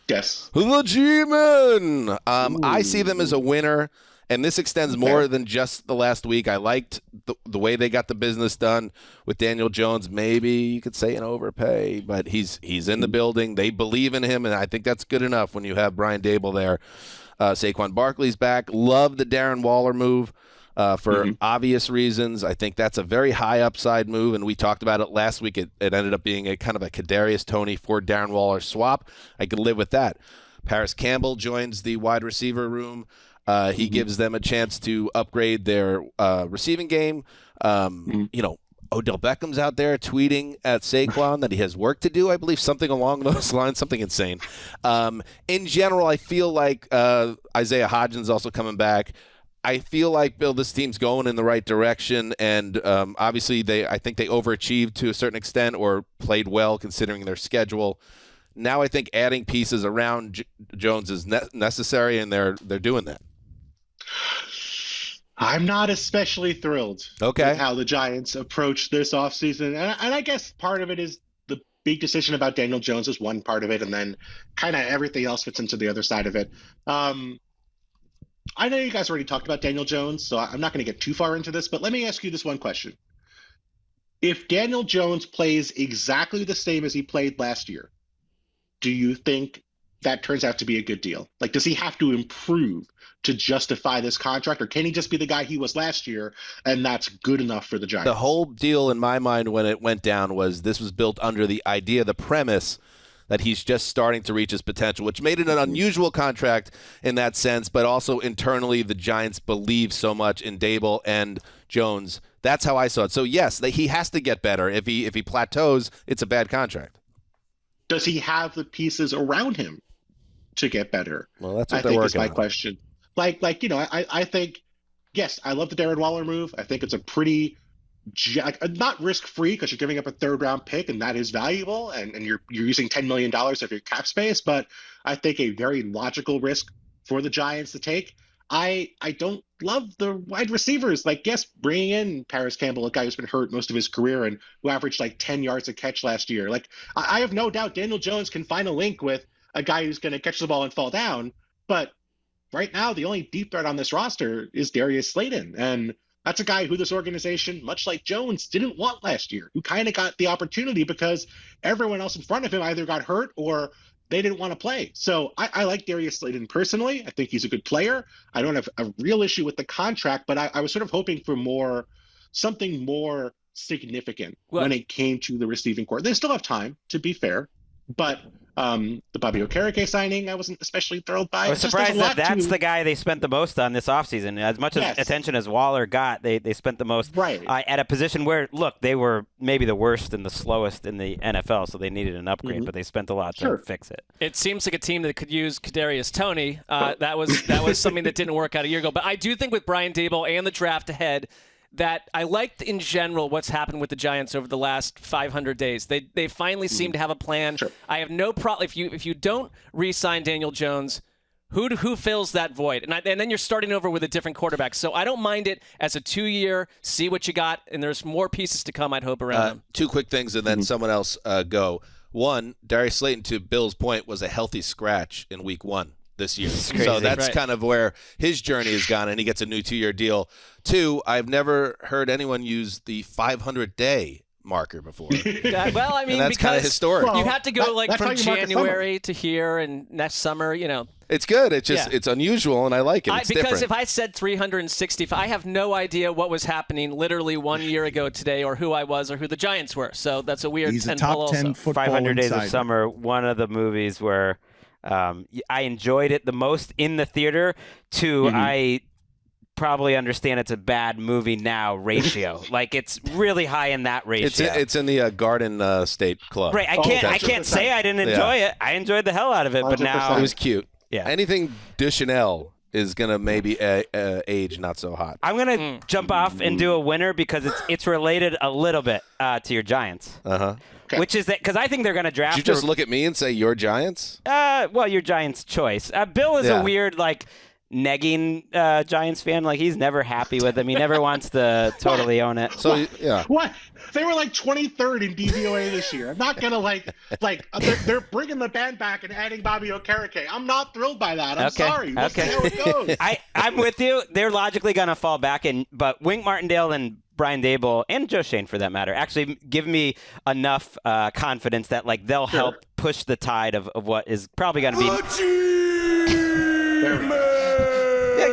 Yes. The G-Men. I see them as a winner, and this extends more than just the last week. I liked the way they got the business done with Daniel Jones. Maybe you could say an overpay, but he's in the building. They believe in him, and I think that's good enough when you have Brian Dable there. Saquon Barkley's back. Love the Darren Waller move. For obvious reasons. I think that's a very high upside move, and we talked about it last week. It ended up being a kind of a Kadarius Toney for Darren Waller swap. I could live with that. Paris Campbell joins the wide receiver room. He gives them a chance to upgrade their receiving game. Odell Beckham's out there tweeting at Saquon that he has work to do, I believe, something along those lines, something insane. In general, I feel like Isaiah Hodgins also coming back. I feel like, Bill, this team's going in the right direction, and obviously I think they overachieved to a certain extent or played well considering their schedule. Now I think adding pieces around Jones is necessary, and they're doing that. I'm not especially thrilled with how the Giants approach this offseason, and I guess part of it is the big decision about Daniel Jones is one part of it, and then kind of everything else fits into the other side of it. I know you guys already talked about Daniel Jones, so I'm not going to get too far into this, but let me ask you this one question. If Daniel Jones plays exactly the same as he played last year, do you think that turns out to be a good deal? Like, does he have to improve to justify this contract, or can he just be the guy he was last year, and that's good enough for the Giants? The whole deal in my mind when it went down was this was built under the idea, the premise, that he's just starting to reach his potential, which made it an unusual contract in that sense, but also internally the Giants believe so much in Dable and Jones. That's how I saw it. So, yes, he has to get better. If he plateaus, it's a bad contract. Does he have the pieces around him to get better? Well, that's what I they're think working is my on. question. I think, yes, I love the Darren Waller move. I think it's a pretty not risk-free because you're giving up a third-round pick, and that is valuable, and you're using $10 million of your cap space, but I think a very logical risk for the Giants to take. I don't love the wide receivers. Like, yes, bringing in Paris Campbell, a guy who's been hurt most of his career and who averaged like 10 yards a catch last year. Like, I have no doubt Daniel Jones can find a link with a guy who's going to catch the ball and fall down. But right now, the only deep threat on this roster is Darius Slayton. And that's a guy who this organization, much like Jones, didn't want last year, who kind of got the opportunity because everyone else in front of him either got hurt or they didn't want to play. So I like Darius Slayton personally. I think he's a good player. I don't have a real issue with the contract, but I was sort of hoping for something more significant when it came to the receiving corps. They still have time, to be fair, but the Bobby Okereke signing, I wasn't especially thrilled by. I was surprised that's the guy they spent the most on this offseason. As much as attention as Waller got, they spent the most at a position where, look, they were maybe the worst and the slowest in the NFL, so they needed an upgrade, but they spent a lot to fix it. It seems like a team that could use Kadarius Toney. That was something that didn't work out a year ago. But I do think with Brian Daboll and the draft ahead, that I liked in general what's happened with the Giants over the last 500 days. They finally seem to have a plan. Sure. I have no problem if you don't re-sign Daniel Jones, who fills that void? And then you're starting over with a different quarterback. So I don't mind it as a 2-year, see what you got, and there's more pieces to come, I'd hope, around them. 2 quick things, and then someone else go. One, Darius Slayton, to Bill's point, was a healthy scratch in week 1. This year. So that's kind of where his journey has gone, and he gets a new 2-year deal. 2, I've never heard anyone use the 500-day marker before. Well, I mean, that's kind of historic. You have to go from January to here and next summer, It's good. It's just it's unusual, and I like it. It's because different. If I said 365, I have no idea what was happening literally 1 year ago today, or who I was, or who the Giants were. So that's a weird. He's a top 10 football 500 Days insider. of Summer, one of the movies where I enjoyed it the most in the theater. I probably understand it's a bad movie now ratio. Like, it's really high in that ratio. It's in the Garden State Club. Right. I can't say I didn't enjoy it. I enjoyed the hell out of it, but 100%. now It was cute. Yeah. Anything Deschanel is going to maybe age not so hot. I'm going to jump off and do a winner because it's related a little bit to your Giants. Uh-huh. Okay. Which is that because I think they're going to draft. Did you just look at me and say your Giants? Well, your Giants' choice. Bill is a weird, negging Giants fan. Like, he's never happy with them. He never wants to totally own it. So, yeah. What? They were 23rd in DVOA this year. I'm not gonna they're bringing the band back and adding Bobby Okereke. I'm not thrilled by that. I'm sorry. We'll see how it goes. I'm with you. They're logically gonna fall back, but Wink Martindale and Brian Daboll and Joe Shane, for that matter, actually give me enough confidence that they'll help push the tide of what is probably going to be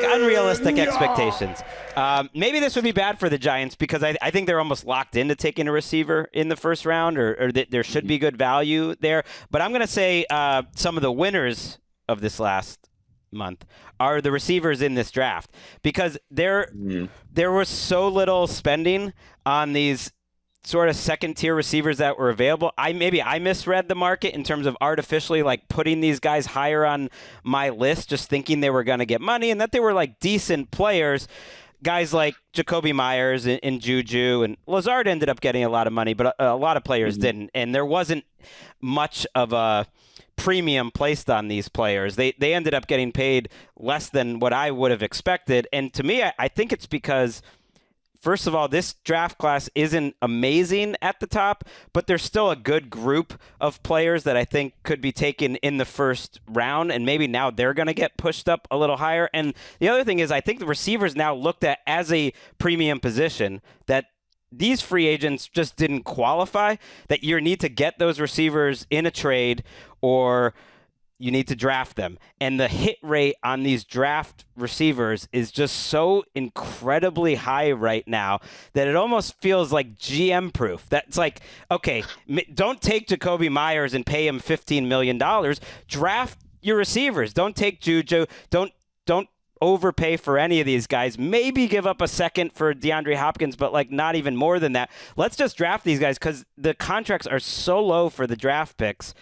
unrealistic expectations. Maybe this would be bad for the Giants because I think they're almost locked into taking a receiver in the first round, or that there should be good value there. But I'm going to say some of the winners of this last month are the receivers in this draft because there was so little spending on these sort of second-tier receivers that were available. I misread the market in terms of artificially putting these guys higher on my list, just thinking they were going to get money and that they were decent players. Guys like Jacoby Myers and Juju and Lazard ended up getting a lot of money, but a lot of players didn't, and there wasn't much of a premium placed on these players. They ended up getting paid less than what I would have expected, and to me, I think it's because, first of all, this draft class isn't amazing at the top, but there's still a good group of players that I think could be taken in the first round, and maybe now they're going to get pushed up a little higher. And the other thing is I think the receivers now looked at as a premium position that these free agents just didn't qualify, that you need to get those receivers in a trade or you need to draft them. And the hit rate on these draft receivers is just so incredibly high right now that it almost feels like GM proof. That's okay, don't take Jacoby Myers and pay him $15 million. Draft your receivers. Don't take Juju. Don't overpay for any of these guys. Maybe give up a second for DeAndre Hopkins, but not even more than that. Let's just draft these guys because the contracts are so low for the draft picks.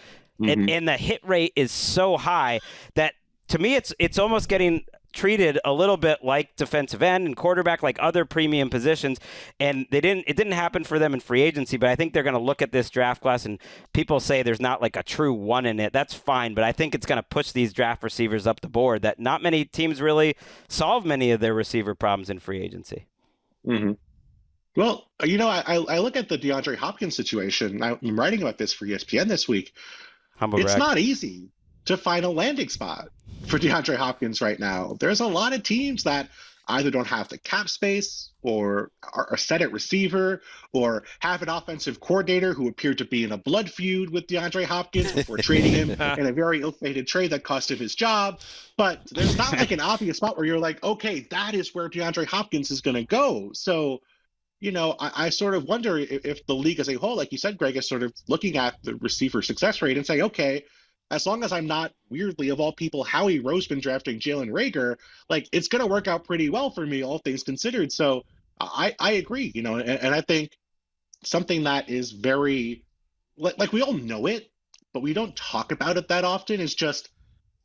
And the hit rate is so high that, to me, it's almost getting treated a little bit like defensive end and quarterback, like other premium positions, and it didn't happen for them in free agency. But I think they're going to look at this draft class, and people say there's not like a true one in it. That's fine, but I think it's going to push these draft receivers up the board. That not many teams really solve many of their receiver problems in free agency. Mm-hmm. Well, I look at the DeAndre Hopkins situation. I'm writing about this for ESPN this week. It's not easy to find a landing spot for DeAndre Hopkins right now. There's a lot of teams that either don't have the cap space or are set at receiver or have an offensive coordinator who appeared to be in a blood feud with DeAndre Hopkins before trading him in a very ill-fated trade that cost him his job. But there's not like an obvious spot where you're like, okay, that is where DeAndre Hopkins is going to go. So, I sort of wonder if the league as a whole, like you said, Gregg, is sort of looking at the receiver success rate and saying, okay, as long as I'm not, weirdly, of all people, Howie Roseman drafting Jalen Reagor, like, it's going to work out pretty well for me, all things considered. So I agree, and I think something that is very, like we all know it, but we don't talk about it that often, is just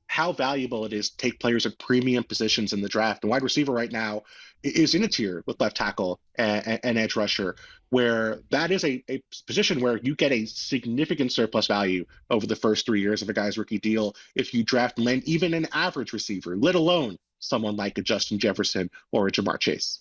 how valuable it is to take players at premium positions in the draft. And wide receiver right now is in a tier with left tackle and edge rusher, where that is a position where you get a significant surplus value over the first 3 years of a guy's rookie deal if you draft and land even an average receiver, let alone someone like a Justin Jefferson or a Jamar Chase.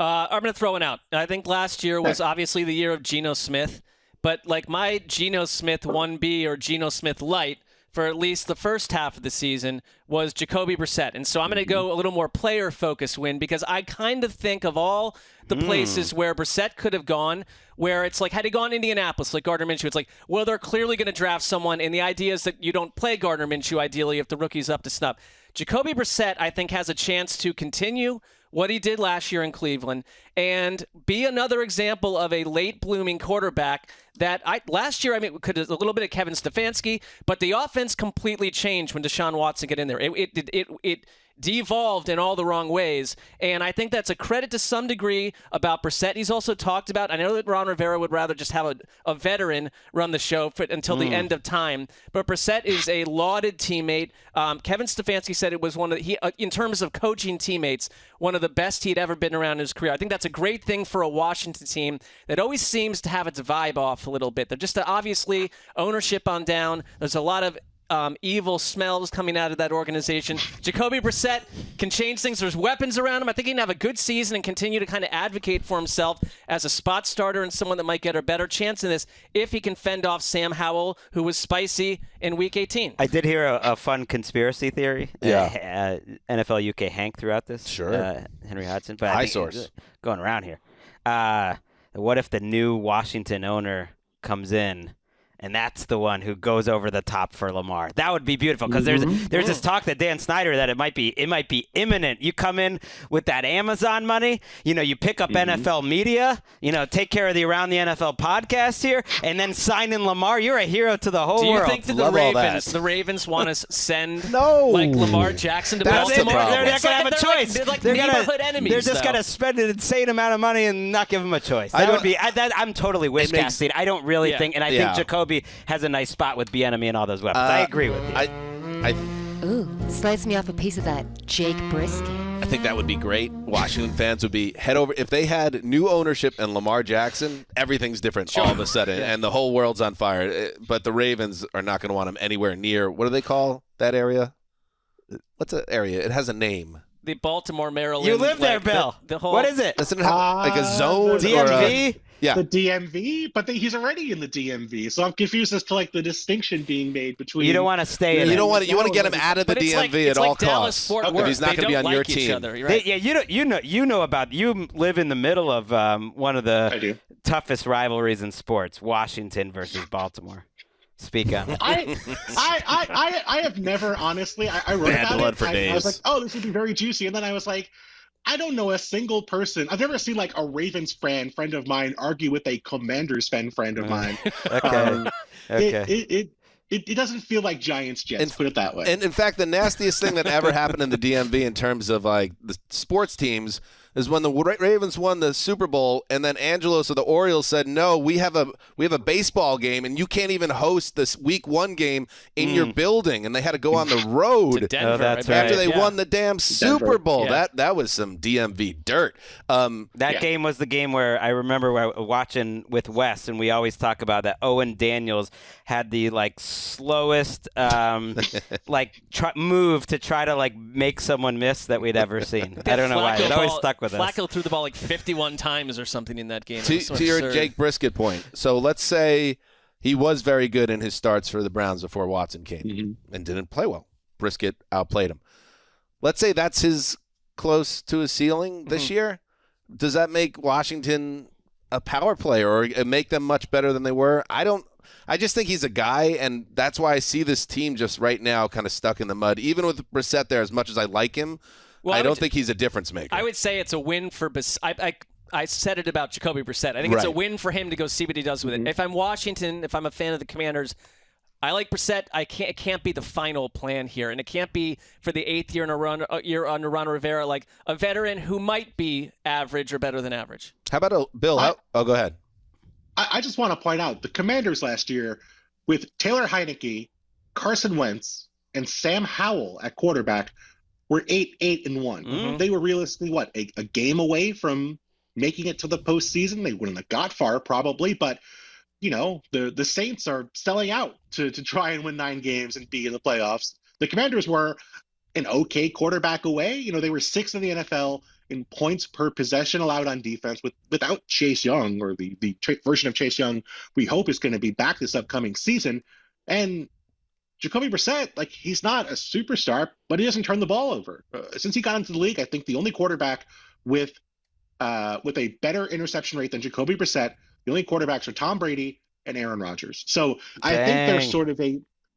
I'm going to throw one out. I think last year was obviously the year of Geno Smith, but like my Geno Smith 1B or Geno Smith Light for at least the first half of the season was Jacoby Brissett. And so I'm going to go a little more player-focused win, because I kind of think of all the places where Brissett could have gone, where it's like, had he gone to Indianapolis, like Gardner Minshew, it's like, well, they're clearly going to draft someone, and the idea is that you don't play Gardner Minshew, ideally, if the rookie's up to snuff. Jacoby Brissett, I think, has a chance to continue what he did last year in Cleveland and be another example of a late-blooming quarterback that last year, could a little bit of Kevin Stefanski, but the offense completely changed when Deshaun Watson got in there. It devolved in all the wrong ways, and I think that's a credit to some degree about Brissett. He's also talked about, I know that Ron Rivera would rather just have a veteran run the show until the end of time, but Brissett is a lauded teammate. Kevin Stefanski said it was in terms of coaching teammates, one of the best he'd ever been around in his career. I think that's a great thing for a Washington team that always seems to have its vibe off a little bit. They're just obviously ownership on down. There's a lot of evil smells coming out of that organization. Jacoby Brissett can change things. There's weapons around him. I think he can have a good season and continue to kind of advocate for himself as a spot starter and someone that might get a better chance in this if he can fend off Sam Howell, who was spicy in Week 18. I did hear a fun conspiracy theory. Yeah. NFL UK Hank throughout this. Sure. Henry Hudson. But High source. Going around here. What if the new Washington owner comes in and that's the one who goes over the top for Lamar? That would be beautiful, because there's this talk that Dan Snyder that it might be imminent. You come in with that Amazon money, you pick up NFL media, take care of the Around the NFL podcast here, and then sign in Lamar. You're a hero to the whole world. Do you think that the Ravens want to send No. like Lamar Jackson to Baltimore? They're not going to have a choice. They're like neighborhood enemies. They're just going to spend an insane amount of money and not give him a choice. I'm totally wish casting. I don't really think, and I think Jacoby has a nice spot with Bieniemy and all those weapons. I agree with you. Ooh, slice me off a piece of that Jake brisket. I think that would be great. Washington fans would be head over. If they had new ownership and Lamar Jackson, everything's different all of a sudden, and the whole world's on fire. But the Ravens are not going to want him anywhere near, what do they call that area? What's that area? It has a name. The Baltimore, Maryland. You live there, Bill. The whole, what is it? Doesn't it have like a zone? DMV? Yeah. The DMV, but he's already in the DMV, so I'm confused as to like the disction being made between. You don't want to stay in. You want to get him out of the DMV at all costs. If he's not going to be on your team. Right? You know about. You live in the middle of one of the toughest rivalries in sports: Washington versus Baltimore. Speak on it. I have never honestly. I wrote Bad about blood it. for I days. was like, oh, this would be very juicy, and then I was like, I don't know a single person. I've never seen like a Ravens friend of mine argue with a Commanders friend of mine. Okay. It doesn't feel like Giants Jets, put it that way. And in fact, the nastiest thing that ever happened in the DMV in terms of like the sports teams is when the Ravens won the Super Bowl, and then Angelos of the Orioles said, "No, we have a baseball game, and you can't even host this Week 1 game in your building." And they had to go on the road to Denver, after they won the damn Super Bowl. Yeah. That was some DMV dirt. That game was the game where I remember watching with Wes, and we always talk about that. Owen Daniels had the slowest move to try to make someone miss that we'd ever seen. I don't know why. It always stuck with us. Flacco threw the ball 51 times or something in that game. To your Jake Brissett point, so let's say he was very good in his starts for the Browns before Watson came and didn't play well. Brissett outplayed him. Let's say that's his close to his ceiling this year. Does that make Washington a power player or make them much better than they were? I just think he's a guy, and that's why I see this team just right now kind of stuck in the mud. Even with Brissett there, as much as I like him, I don't think he's a difference maker. I would say it's a win for I said it about Jacoby Brissett. I think it's a win for him to go see what he does with it. If I'm Washington, if I'm a fan of the Commanders, I like Brissett. It can't be the final plan here, and it can't be for the 8th year in a year under Ron Rivera, like a veteran who might be average or better than average. How about Bill? Go ahead. I just want to point out the Commanders last year with Taylor Heineke, Carson Wentz, and Sam Howell at quarterback were 8-1. They were realistically a game away from making it to the postseason. They wouldn't have got far probably, but the Saints are selling out to try and win 9 games and be in the playoffs. The Commanders were an okay quarterback away. They were 6th in the NFL in points per possession allowed on defense without Chase Young, or the version of Chase Young we hope is going to be back this upcoming season. And Jacoby Brissett, he's not a superstar, but he doesn't turn the ball over. Since he got into the league, I think the only quarterback with a better interception rate than Jacoby Brissett, the only quarterbacks are Tom Brady and Aaron Rodgers. So I think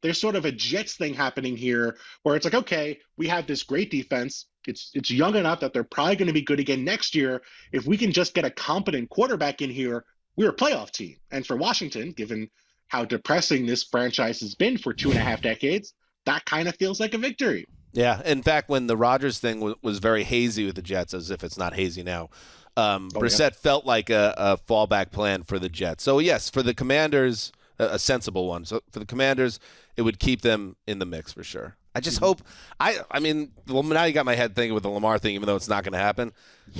there's sort of a Jets thing happening here where it's okay, we have this great defense. It's young enough that they're probably going to be good again next year. If we can just get a competent quarterback in here, we're a playoff team. And for Washington, given how depressing this franchise has been for 2.5 decades, that kind of feels like a victory. Yeah. In fact, when the Rodgers thing was very hazy with the Jets, as if it's not hazy now, Brissett felt like a fallback plan for the Jets. So, yes, for the Commanders, a sensible one. So for the Commanders, it would keep them in the mix for sure. I just hope – I mean, now you got my head thinking with the Lamar thing, even though it's not going to happen.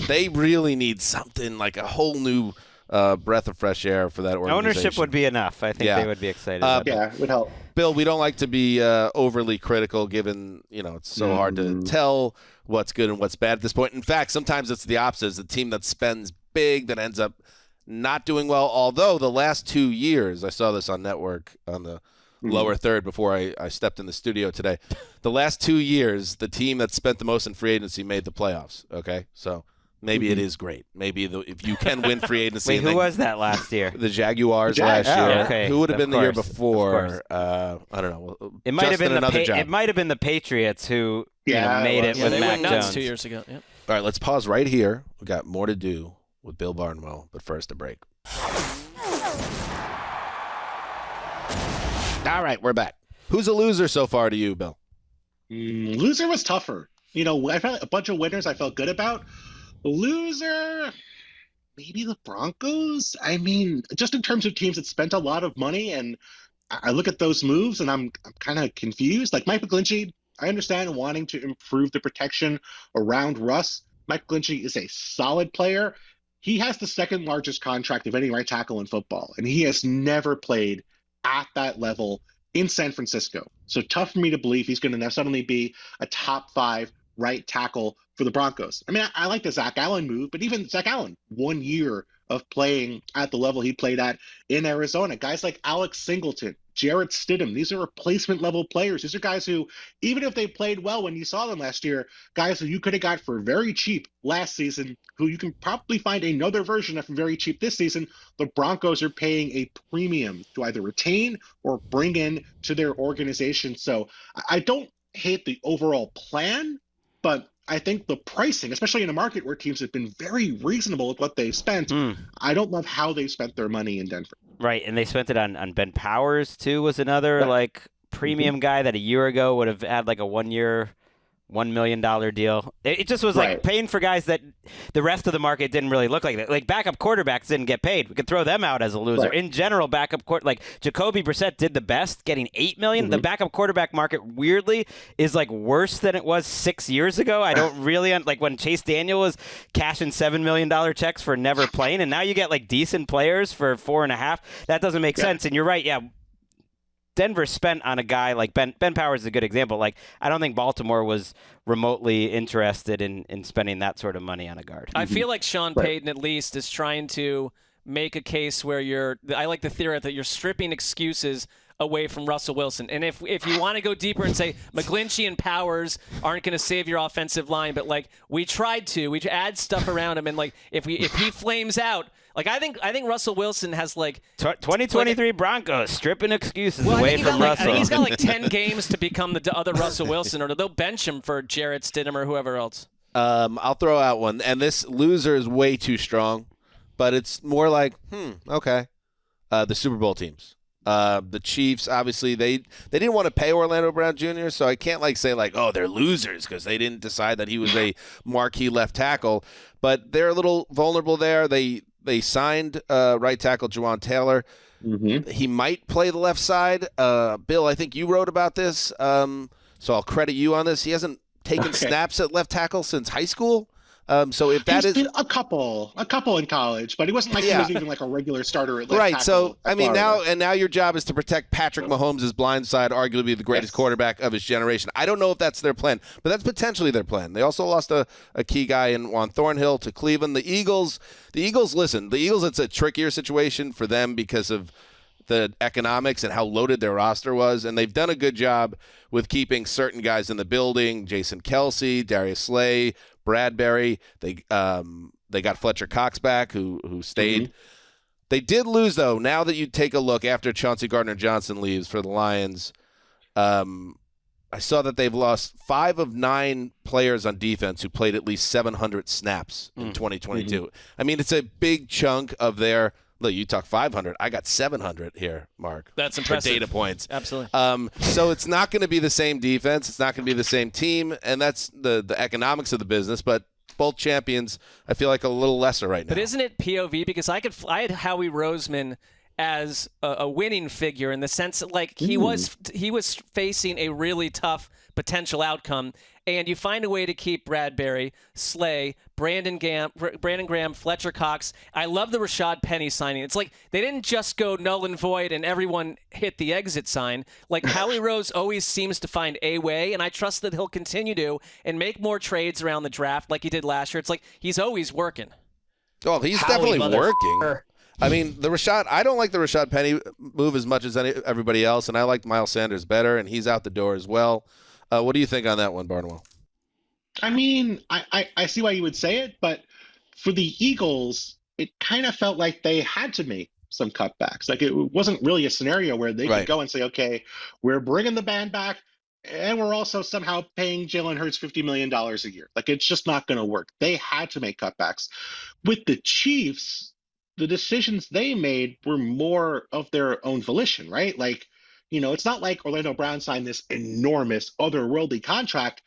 They really need something like a whole new breath of fresh air for that organization. Ownership would be enough. I think they would be excited. It would help. Bill, we don't like to be overly critical given, it's so hard to tell what's good and what's bad at this point. In fact, sometimes it's the opposite. It's the team that spends big that ends up not doing well, although the last 2 years, I saw this on Network on the lower third before I stepped in the studio today. The last 2 years, the team that spent the most in free agency made the playoffs, okay? So maybe it is great. Maybe if you can win free agency. Wait, who was that last year? The Jaguars last year. Okay. Who would have been the year before? I don't know. It might have been It might have been the Patriots who made it with they Mac went nuts Jones 2 years ago. Yep. All right, let's pause right here. We got more to do with Bill Barnwell, but first a break. All right, we're back. Who's a loser so far to you, Bill? Loser was tougher. I felt a bunch of winners I felt good about. Loser, maybe the Broncos. I mean, just in terms of teams that spent a lot of money, and I look at those moves and I'm kind of confused. Like Mike McGlinchey, I understand wanting to improve the protection around Russ. Mike McGlinchey is a solid player. He has the second largest contract of any right tackle in football, and he has never played at that level in San Francisco. So tough for me to believe he's going to now suddenly be a top 5 right tackle for the Broncos. I mean, I like the Zach Allen move, but even Zach Allen, 1 year of playing at the level he played at in Arizona. Guys like Alex Singleton, Jarrett Stidham, these are replacement level players. These are guys who, even if they played well when you saw them last year, guys who you could have got for very cheap last season, who you can probably find another version of for very cheap this season. The Broncos are paying a premium to either retain or bring in to their organization. So I don't hate the overall plan, but I think the pricing, especially in a market where teams have been very reasonable with what they've spent, I don't love how they spent their money in Denver. Right, and they spent it on Ben Powers, too, was another premium guy that a year ago would have had a 1 year $1 million deal. It just was like paying for guys that the rest of the market didn't really look like that. Like backup quarterbacks didn't get paid. We could throw them out as a loser. In general, backup like Jacoby Brissett did the best, getting $8 million. The backup quarterback market weirdly is like worse than it was 6 years ago. I don't really like when Chase Daniel was cashing $7 million checks for never playing, and now you get like decent players for $4.5 million. That doesn't make sense. And you're right. Yeah. Denver spent on a guy like Ben Powers is a good example. Like, I don't think Baltimore was remotely interested in spending that sort of money on a guard. I feel like Sean Payton at least is trying to make a case where I like the theory that you're stripping excuses away from Russell Wilson. And if you want to go deeper and say McGlinchey and Powers aren't going to save your offensive line, but like we add stuff around him, and like if he flames out, like I think Russell Wilson has like 2023 Broncos stripping excuses away from Russell. I think he's got like 10 games to become the other Russell Wilson, or they'll bench him for Jarrett Stidham or whoever else. I'll throw out one, and this loser is way too strong, but it's more like okay. The Super Bowl teams. The Chiefs, obviously, they didn't want to pay Orlando Brown Jr., so I can't say they're losers because they didn't decide that he was a marquee left tackle. But they're a little vulnerable there. They signed right tackle Juwan Taylor. He might play the left side. Bill, I think you wrote about this, so I'll credit you on this. He hasn't taken snaps at left tackle since high school. So if that is a couple in college, but he wasn't he was even like a regular starter at left tackle. So I mean now your job is to protect Patrick Mahomes' blind side, arguably the greatest quarterback of his generation. I don't know if that's their plan, but that's potentially their plan. They also lost a key guy in Juan Thornhill to Cleveland. The Eagles, it's a trickier situation for them because of the economics and how loaded their roster was, and they've done a good job with keeping certain guys in the building. Jason Kelsey, Darius Slay, Bradbury. They got Fletcher Cox back, who stayed. They did lose, though. Now that you take a look after Chauncey Gardner-Johnson leaves for the Lions, I saw that they've lost 5 of 9 players on defense who played at least 700 snaps in 2022. I mean, it's a big chunk of their – look, you talk 500. I got 700 here, Mark. That's impressive. For data points. Absolutely. So it's not going to be the same defense. It's not going to be the same team, and that's the economics of the business. But both champions, I feel like a little lesser right now. But isn't it POV? Because I had Howie Roseman as a winning figure in the sense that like he was facing a really tough potential outcome, and you find a way to keep Bradbury, Slay, Brandon Graham, Fletcher Cox. I love the Rashad Penny signing. It's like they didn't just go null and void and everyone hit the exit sign. Like Howie Rose always seems to find a way, and I trust that he'll continue to and make more trades around the draft like he did last year. It's like he's always working. Oh, he's definitely working. I mean, I don't like the Rashad Penny move as much as everybody else, and I like Miles Sanders better, and he's out the door as well. What do you think on that one, Barnwell? I mean, I see why you would say it, but for the Eagles, it kind of felt like they had to make some cutbacks. Like it wasn't really a scenario where they could go and say, okay, we're bringing the band back, and we're also somehow paying Jalen Hurts $50 million a year. Like it's just not going to work. They had to make cutbacks. With the Chiefs, the decisions they made were more of their own volition, right? Like, it's not like Orlando Brown signed this enormous otherworldly contract.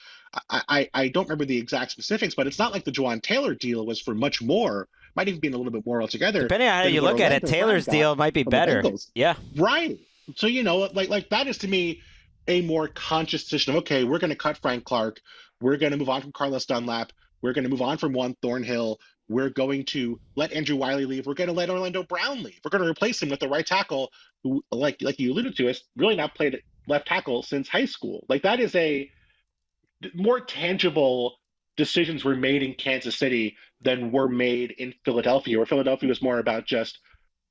I don't remember the exact specifics, but it's not like the Juwan Taylor deal was for much more. Might even be a little bit more altogether. Depending on how you look at it, Taylor's deal might be better. Yeah. Right. So, like that is to me a more conscious decision of, okay, we're going to cut Frank Clark. We're going to move on from Carlos Dunlap. We're going to move on from Juan Thornhill. We're going to let Andrew Wiley leave. We're going to let Orlando Brown leave. We're going to replace him with the right tackle who, like you alluded to, has really not played left tackle since high school. Like that is a more tangible decisions were made in Kansas City than were made in Philadelphia, where Philadelphia was more about just,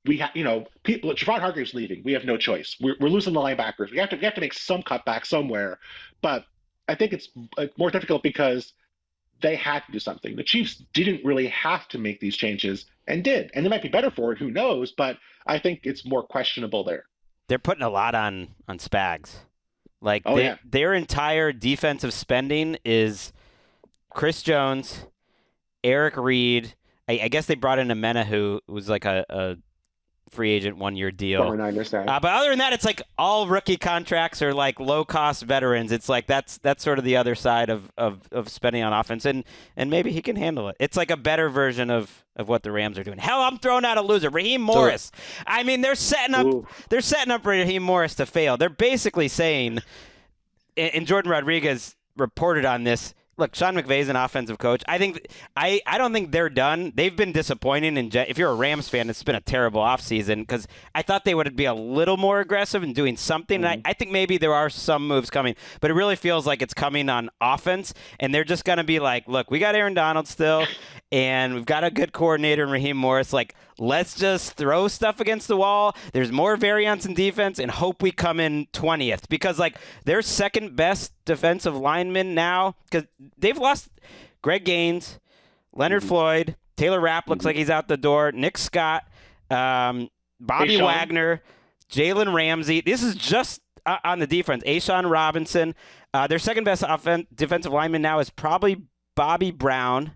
people, Javon Hargrave's leaving. We have no choice. We're losing the linebackers. We have to make some cutback somewhere. But I think it's more difficult because they had to do something. The Chiefs didn't really have to make these changes and did. And they might be better for it, who knows, but I think it's more questionable there. They're putting a lot on Spags. Like their entire defensive spending is Chris Jones, Eric Reed. I guess they brought in Amena, who was like a free agent 1-year deal. Former Niners guy. But other than that, it's like all rookie contracts are like low-cost veterans. It's like that's sort of the other side of spending on offense, and maybe he can handle it. It's like a better version of what the Rams are doing. Hell, I'm throwing out a loser, Raheem Morris. I mean, they're setting up Raheem Morris to fail. They're basically saying, and Jordan Rodriguez reported on this. Look, Sean McVay's an offensive coach. I don't think they're done. They've been disappointing. And if you're a Rams fan, it's been a terrible offseason because I thought they would be a little more aggressive in doing something. And I think maybe there are some moves coming, but it really feels like it's coming on offense. And they're just going to be like, look, we got Aaron Donald still, and we've got a good coordinator in Raheem Morris. Like, let's just throw stuff against the wall. There's more variance in defense and hope we come in 20th because, like, their second best defensive lineman now, because they've lost Greg Gaines, Leonard Floyd, Taylor Rapp looks like he's out the door, Nick Scott, Bobby Wagner, Jalen Ramsey. This is just on the defense. Ashawn Robinson. Their second best defensive lineman now is probably Bobby Brown.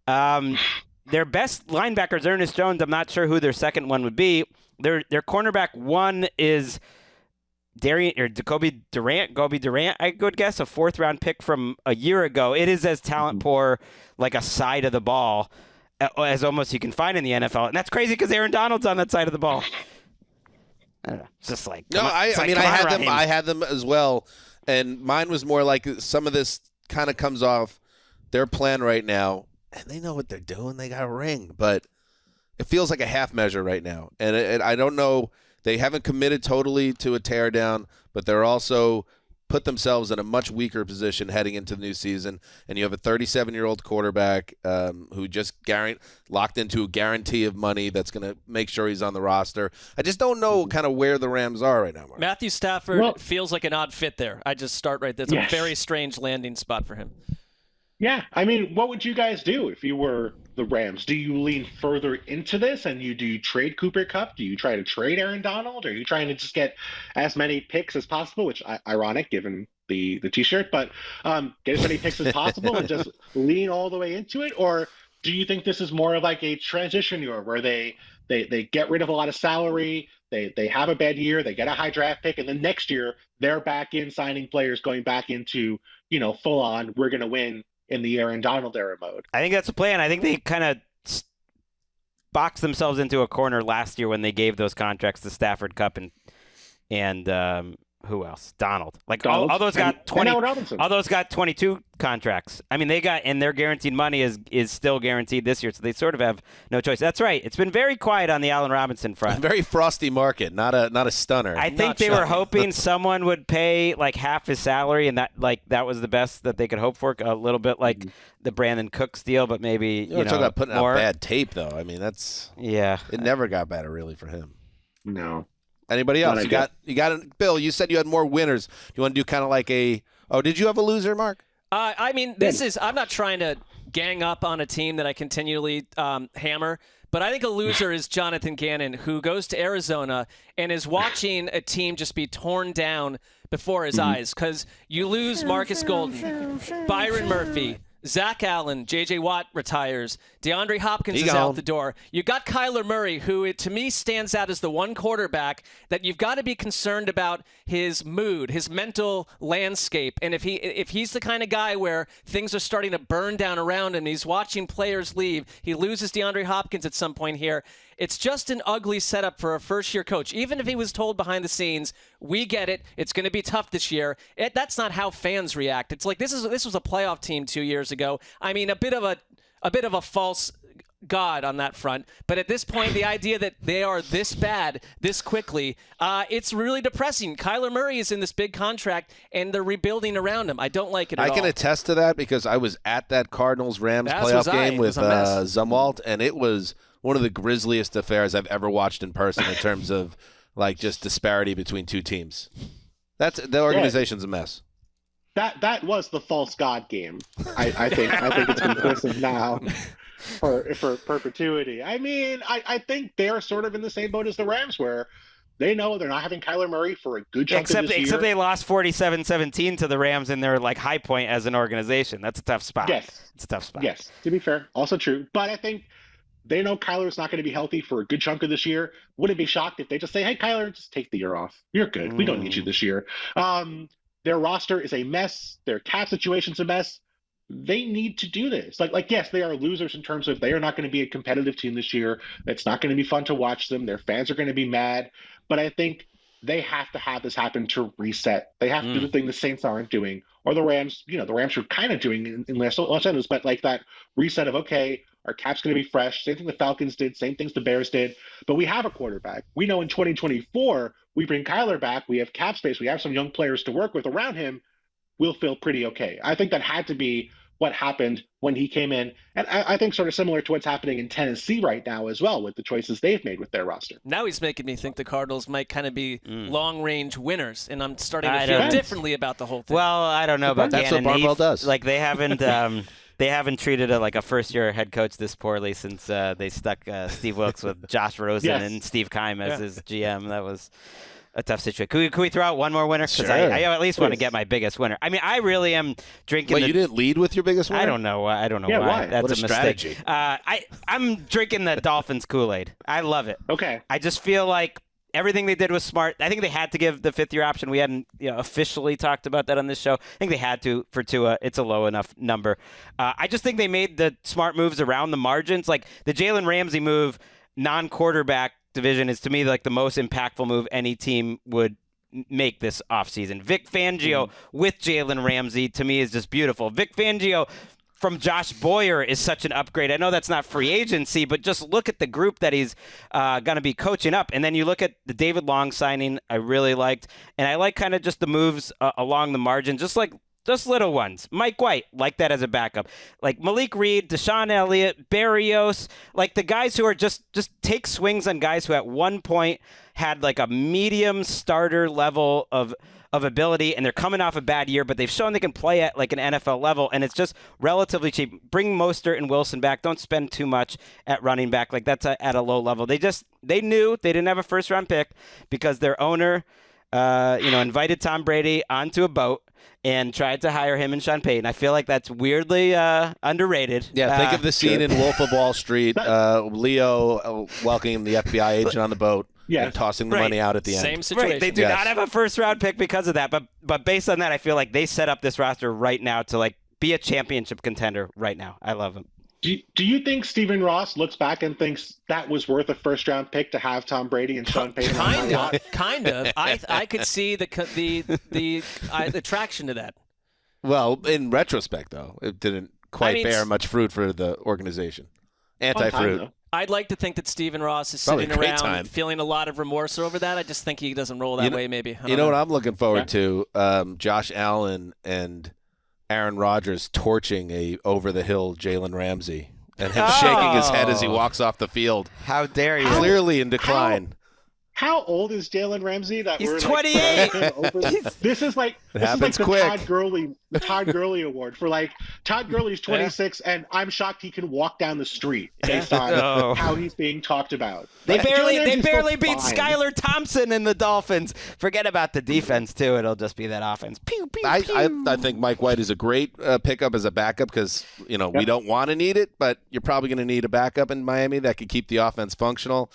Their best linebacker is Ernest Jones. I'm not sure who their second one would be. Their cornerback one is Jacoby Durant, I would guess, a 4th-round pick from a year ago. It is as talent poor, like a side of the ball, as almost you can find in the NFL. And that's crazy because Aaron Donald's on that side of the ball. I don't know. It's just like I had them as well, and mine was more like some of this kind of comes off their plan right now. And they know what they're doing. They got a ring. But it feels like a half measure right now. And I don't know. They haven't committed totally to a teardown, but they're also put themselves in a much weaker position heading into the new season. And you have a 37-year-old quarterback who just locked into a guarantee of money that's going to make sure he's on the roster. I just don't know kind of where the Rams are right now, Marc. Matthew Stafford feels like an odd fit there. I just start right there. It's a very strange landing spot for him. Yeah, I mean, what would you guys do if you were the Rams? Do you lean further into this and do you trade Cooper Kupp? Do you try to trade Aaron Donald? Or are you trying to just get as many picks as possible, which ironic given the T-shirt, but get as many picks as possible and just lean all the way into it? Or do you think this is more of like a transition year where they get rid of a lot of salary, they have a bad year, they get a high draft pick, and then next year they're back in signing players, going back into, full on, we're going to win in the Aaron Donald era mode? I think that's the plan. I think they kind of boxed themselves into a corner last year when they gave those contracts to Stafford, Kupp, and who else? Donald. All those got 20. All those got 22 contracts. I mean, and their guaranteed money is still guaranteed this year, so they sort of have no choice. That's right. It's been very quiet on the Allen Robinson front. Very frosty market, not a stunner. I think they were hoping someone would pay like half his salary, and that was the best that they could hope for. A little bit like the Brandin Cooks deal, but maybe talking about putting more. out bad tape, though. I mean, it never got better really for him. No. Anybody else? You got Bill, you said you had more winners. Do you want to do kind of like did you have a loser, Marc? I mean, I'm not trying to gang up on a team that I continually hammer, but I think a loser is Jonathan Gannon, who goes to Arizona and is watching a team just be torn down before his eyes, because you lose Marcus Golden, Byron Murphy, Zach Allen, J.J. Watt retires. DeAndre Hopkins is out the door. You got Kyler Murray, who to me stands out as the one quarterback that you've got to be concerned about his mood, his mental landscape. And if he's the kind of guy where things are starting to burn down around him, he's watching players leave, he loses DeAndre Hopkins at some point here. It's just an ugly setup for a first-year coach. Even if he was told behind the scenes, we get it, it's going to be tough this year, that's not how fans react. It's like this was a playoff team 2 years ago. I mean, a bit of a false god on that front. But at this point, the idea that they are this bad this quickly, it's really depressing. Kyler Murray is in this big contract, and they're rebuilding around him. I don't like it at all. I can attest to that because I was at that Cardinals-Rams playoff game with Zumwalt, and it was one of the grisliest affairs I've ever watched in person in terms of like just disparity between two teams. The organization's a mess. That was the false god game. I think it's been christened now for perpetuity. I mean, I think they're sort of in the same boat as the Rams, where they know they're not having Kyler Murray for a good chunk of this year. Except they lost 47-17 to the Rams in their like high point as an organization. That's a tough spot. Yes, it's a tough spot. Yes, to be fair, also true. But I think They know Kyler's not going to be healthy for a good chunk of this year. Wouldn't be shocked if they just say, hey, Kyler, just take the year off. You're good. We don't need you this year. Their roster is a mess. Their cap situation's a mess. They need to do this. Like, yes, they are losers in terms of they are not going to be a competitive team this year. It's not going to be fun to watch them. Their fans are going to be mad. But I think they have to have this happen to reset. They have to do the thing the Saints aren't doing, or the Rams. The Rams are kind of doing in Los Angeles, but like that reset of, okay, our cap's going to be fresh. Same thing the Falcons did. Same things the Bears did. But we have a quarterback. We know in 2024 we bring Kyler back. We have cap space. We have some young players to work with around him. We'll feel pretty okay. I think that had to be what happened when he came in. And I think sort of similar to what's happening in Tennessee right now as well with the choices they've made with their roster. Now he's making me think the Cardinals might kind of be long-range winners, and I'm starting to feel differently about the whole thing. Well, I don't know about That's Gannon. what Barnwell does. Like, they haven't they haven't treated a first-year head coach this poorly since they stuck Steve Wilkes with Josh Rosen and Steve Keim as his GM. That was a tough situation. Can we throw out one more winner? Because I at least want to get my biggest winner. I mean, I really am drinking. Wait, you didn't lead with your biggest winner? I don't know why. That's what a mistake. strategy. I'm drinking the Dolphins Kool-Aid. I love it. Okay. I just feel like everything they did was smart. I think they had to give the fifth-year option. We hadn't officially talked about that on this show. I think they had to for Tua. It's a low enough number. I just think they made the smart moves around the margins. Like the Jalen Ramsey move, non-quarterback division is to me like the most impactful move any team would make this offseason. Vic Fangio with Jalen Ramsey to me is just beautiful. Vic Fangio from Josh Boyer is such an upgrade. I know that's not free agency, but just look at the group that he's going to be coaching up. And then you look at the David Long signing I really liked. And I like kind of just the moves along the margin, just little ones. Mike White, like that as a backup. Like Malik Reed, Deshaun Elliott, Berrios, like the guys who are just take swings on guys who at one point had like a medium starter level of ability, and they're coming off a bad year, but they've shown they can play at like an NFL level, and it's just relatively cheap. Bring Mostert and Wilson back. Don't spend too much at running back. Like that's at a low level. They knew they didn't have a first-round pick because their owner invited Tom Brady onto a boat and tried to hire him and Sean Payton. I feel like that's weirdly underrated. Yeah, think of the scene in Wolf of Wall Street, Leo welcoming the FBI agent on the boat and tossing the money out at the end. Same situation. Right. They do not have a first-round pick because of that, but based on that, I feel like they set up this roster right now to like be a championship contender right now. I love them. Do you think Stephen Ross looks back and thinks that was worth a first-round pick to have Tom Brady and Sean Payton? Kind of. I could see the attraction to that. Well, in retrospect, though, it didn't quite bear much fruit for the organization. Anti-fruit. I'd like to think that Stephen Ross is Probably sitting a great around time. feeling a lot of remorse over that. I just think he doesn't roll that way, maybe. You know what I'm looking forward to? Josh Allen and Aaron Rodgers torching a over-the-hill Jalen Ramsey and him shaking his head as he walks off the field. How dare you? Clearly in decline. How old is Jalen Ramsey? He's 28. This is like the Todd Gurley Award for like Todd Gurley's 26, and I'm shocked he can walk down the street based on how he's being talked about. They barely beat Skylar Thompson and the Dolphins. Forget about the defense too. It'll just be that offense. Pew, pew, pew. I think Mike White is a great pickup as a backup because we don't want to need it, but you're probably going to need a backup in Miami that could keep the offense functional.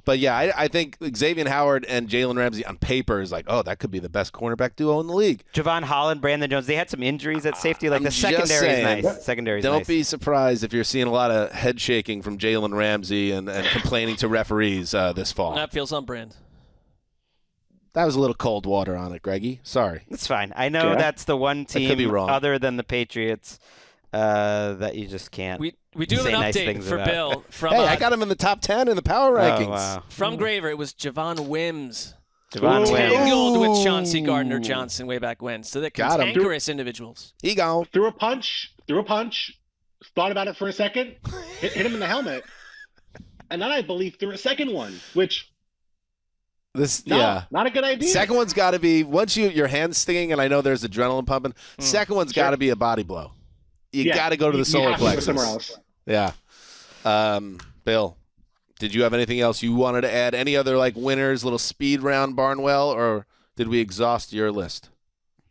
But, yeah, I think Xavier Howard and Jalen Ramsey on paper is like, that could be the best cornerback duo in the league. Javon Holland, Brandon Jones, they had some injuries at safety. Like the secondary is nice. Don't be surprised if you're seeing a lot of head shaking from Jalen Ramsey and complaining to referees this fall. That feels on brand. That was a little cold water on it, Greggy. Sorry. That's fine. I know that's the one team could be wrong. other than the Patriots that you just can't. We do have an update for about. Bill. I got him in the top 10 in the power rankings. Wow. From Graver, it was Javon Wims. Tangled with Chauncey Gardner-Johnson way back when. So they're cantankerous individuals. He gone. Threw a punch, thought about it for a second, hit him in the helmet, and then I believe threw a second one, which not a good idea. Second one's got to be, once your hand's stinging and I know there's adrenaline pumping, second one's got to be a body blow. You got to go to the solar plexus. Somewhere else. Yeah. Bill, did you have anything else you wanted to add? Any other winners, little speed round, Barnwell, or did we exhaust your list?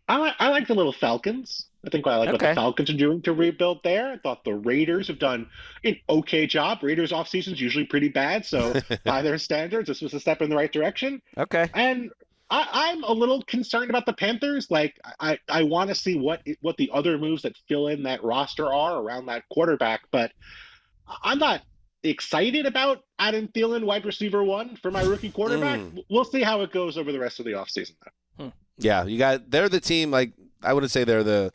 I like the little Falcons. I think I like what the Falcons are doing to rebuild there. I thought the Raiders have done an okay job. Raiders offseason is usually pretty bad, so by their standards, this was a step in the right direction. Okay. And I'm a little concerned about the Panthers. Like, I want to see what the other moves that fill in that roster are around that quarterback, but I'm not excited about Adam Thielen, wide receiver 1 for my rookie quarterback. We'll see how it goes over the rest of the offseason, though. Yeah, they're the team, like, I wouldn't say they're the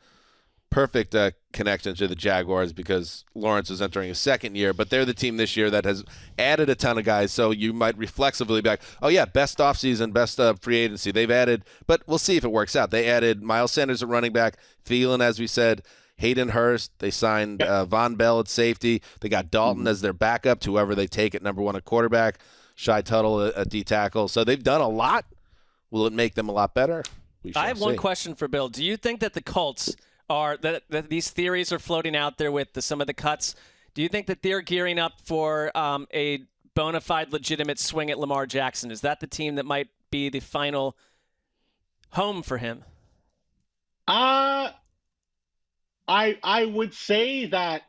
perfect connection to the Jaguars because Lawrence is entering his second year, but they're the team this year that has added a ton of guys, so you might reflexively be like, oh yeah, best offseason, best free agency. They've added, but we'll see if it works out. They added Miles Sanders at running back, Thielen, as we said, Hayden Hurst. They signed Von Bell at safety. They got Dalton as their backup to whoever they take at number 1 at quarterback, Shai Tuttle at D-tackle. So they've done a lot. Will it make them a lot better? I have one question for Bill. Do you think that the Colts are that these theories are floating out there with some of the cuts? Do you think that they're gearing up for a bona fide, legitimate swing at Lamar Jackson? Is that the team that might be the final home for him? I would say that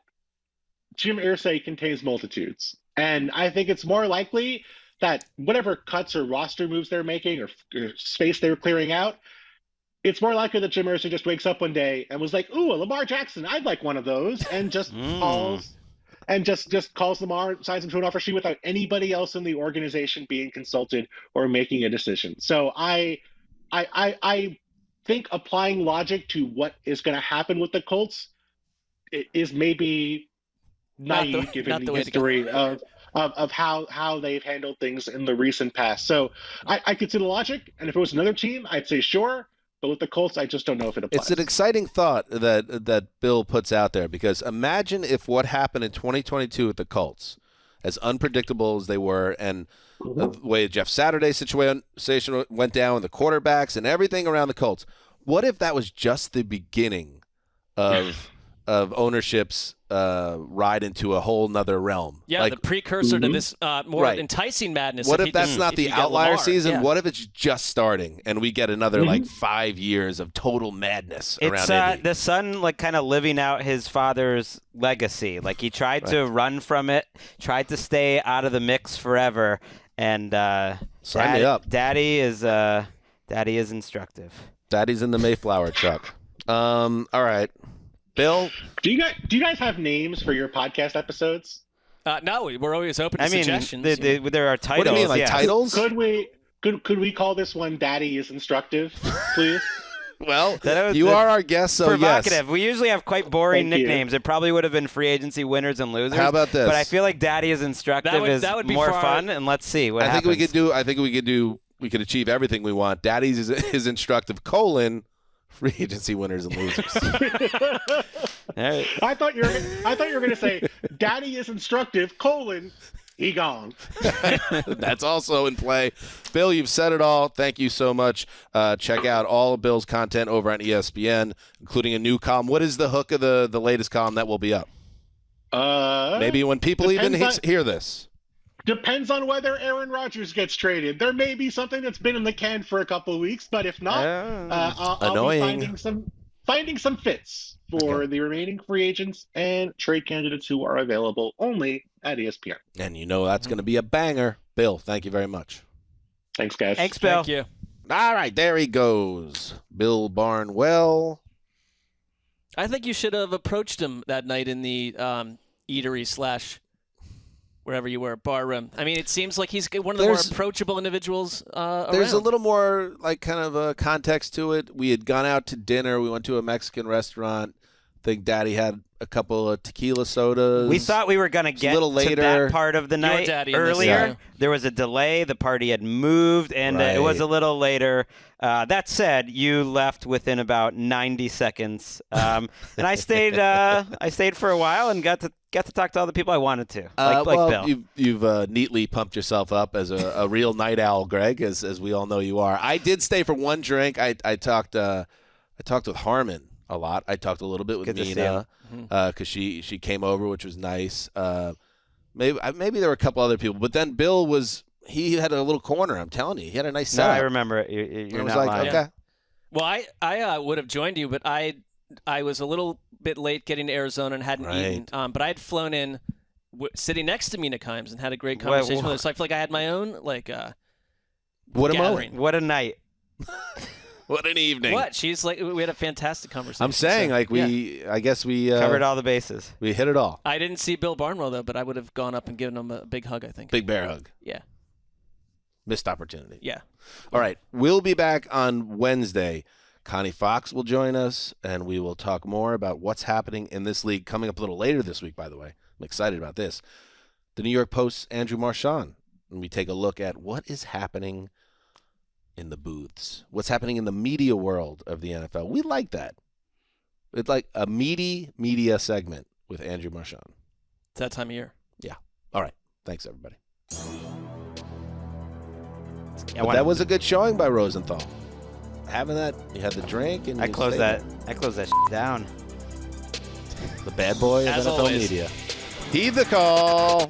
Jim Irsay contains multitudes, and I think it's more likely that whatever cuts or roster moves they're making or space they're clearing out, it's more likely that Jim Irsay just wakes up one day and was like, "Ooh, a Lamar Jackson, I'd like one of those," and just calls Lamar, signs him to an offer sheet without anybody else in the organization being consulted or making a decision. So I think applying logic to what is going to happen with the Colts is maybe naive given the history of how they've handled things in the recent past. So I could see the logic, and if it was another team, I'd say sure. But with the Colts, I just don't know if it applies. It's an exciting thought that Bill puts out there, because imagine if what happened in 2022 with the Colts, as unpredictable as they were, and the way Jeff Saturday's situation went down with the quarterbacks and everything around the Colts, what if that was just the beginning of ownership's ride into a whole nother realm? Yeah, like, the precursor to this more enticing madness. What if that's not the outlier season? Yeah. What if it's just starting and we get another 5 years of total madness around Indy? The son, like, kind of living out his father's legacy. Like, he tried to run from it, tried to stay out of the mix forever, and sign me up. Daddy is instructive. Daddy's in the Mayflower truck. All right. Bill, do you guys have names for your podcast episodes? No, we're always open to suggestions. There are titles. What do you mean, like titles? Could we call this one "Daddy is Instructive," please? Well, you are our guest, so provocative. Yes. We usually have quite boring nicknames. It probably would have been free agency winners and losers. How about this? But I feel like Daddy is Instructive that would be more fun, and let's see what happens. I think we could achieve everything we want. Daddy's is Instructive : free agency winners and losers. Right. I thought you were going to say Daddy is Instructive : he gone. That's also in play. Bill, you've said it all. Thank you so much. Check out all of Bill's content over on ESPN, including a new column. What is the hook of the latest column that will be up? Maybe when people even hear this. Depends on whether Aaron Rodgers gets traded. There may be something that's been in the can for a couple of weeks, but if not, I'll be finding some fits for the remaining free agents and trade candidates who are available only at ESPN. And you know that's going to be a banger. Bill, thank you very much. Thanks, guys. Thanks, Bill. Thank you. All right, there he goes. Bill Barnwell. I think you should have approached him that night in the eatery / wherever you were, bar room. I mean, it seems like he's one of the more approachable individuals There's a little more, like, kind of a context to it. We had gone out to dinner. We went to a Mexican restaurant. I think Daddy had a couple of tequila sodas. We thought we were going to get to that part of the night earlier. There was a delay. The party had moved, and it was a little later. That said, you left within about 90 seconds, and I stayed. I stayed for a while and got to talk to all the people I wanted to, like Bill. You've neatly pumped yourself up as a real night owl, Gregg, as we all know you are. I did stay for one drink. I talked with Harmon a lot. I talked a little bit with Nina because she came over, which was nice. Maybe there were a couple other people, but then Bill he had a little corner. I'm telling you, he had a nice setup. No, I remember it. You're not like, lying. Okay. Well, I would have joined you, but I was a little bit late getting to Arizona and hadn't eaten. But I had flown in, sitting next to Mina Kimes and had a great conversation with her. So I feel like I had my own What a gathering. moment. What a night. What an evening. What? She's like, we had a fantastic conversation. I'm saying, I guess we Covered all the bases. We hit it all. I didn't see Bill Barnwell, though, but I would have gone up and given him a big hug, I think. Big bear hug. Yeah. Missed opportunity. Yeah. All right. We'll be back on Wednesday. Connie Fox will join us, and we will talk more about what's happening in this league coming up a little later this week, by the way. I'm excited about this. The New York Post's Andrew Marchand, and we take a look at what is happening in the booths, what's happening in the media world of the NFL. We like that. It's like a meaty media segment with Andrew Marchand. It's that time of year. Yeah. All right. Thanks, everybody. Yeah, But that was a good showing by Rosenthal. Having that, you had the drink, and I you closed stayed that down. The bad boy of As NFL always. media. Heed the call.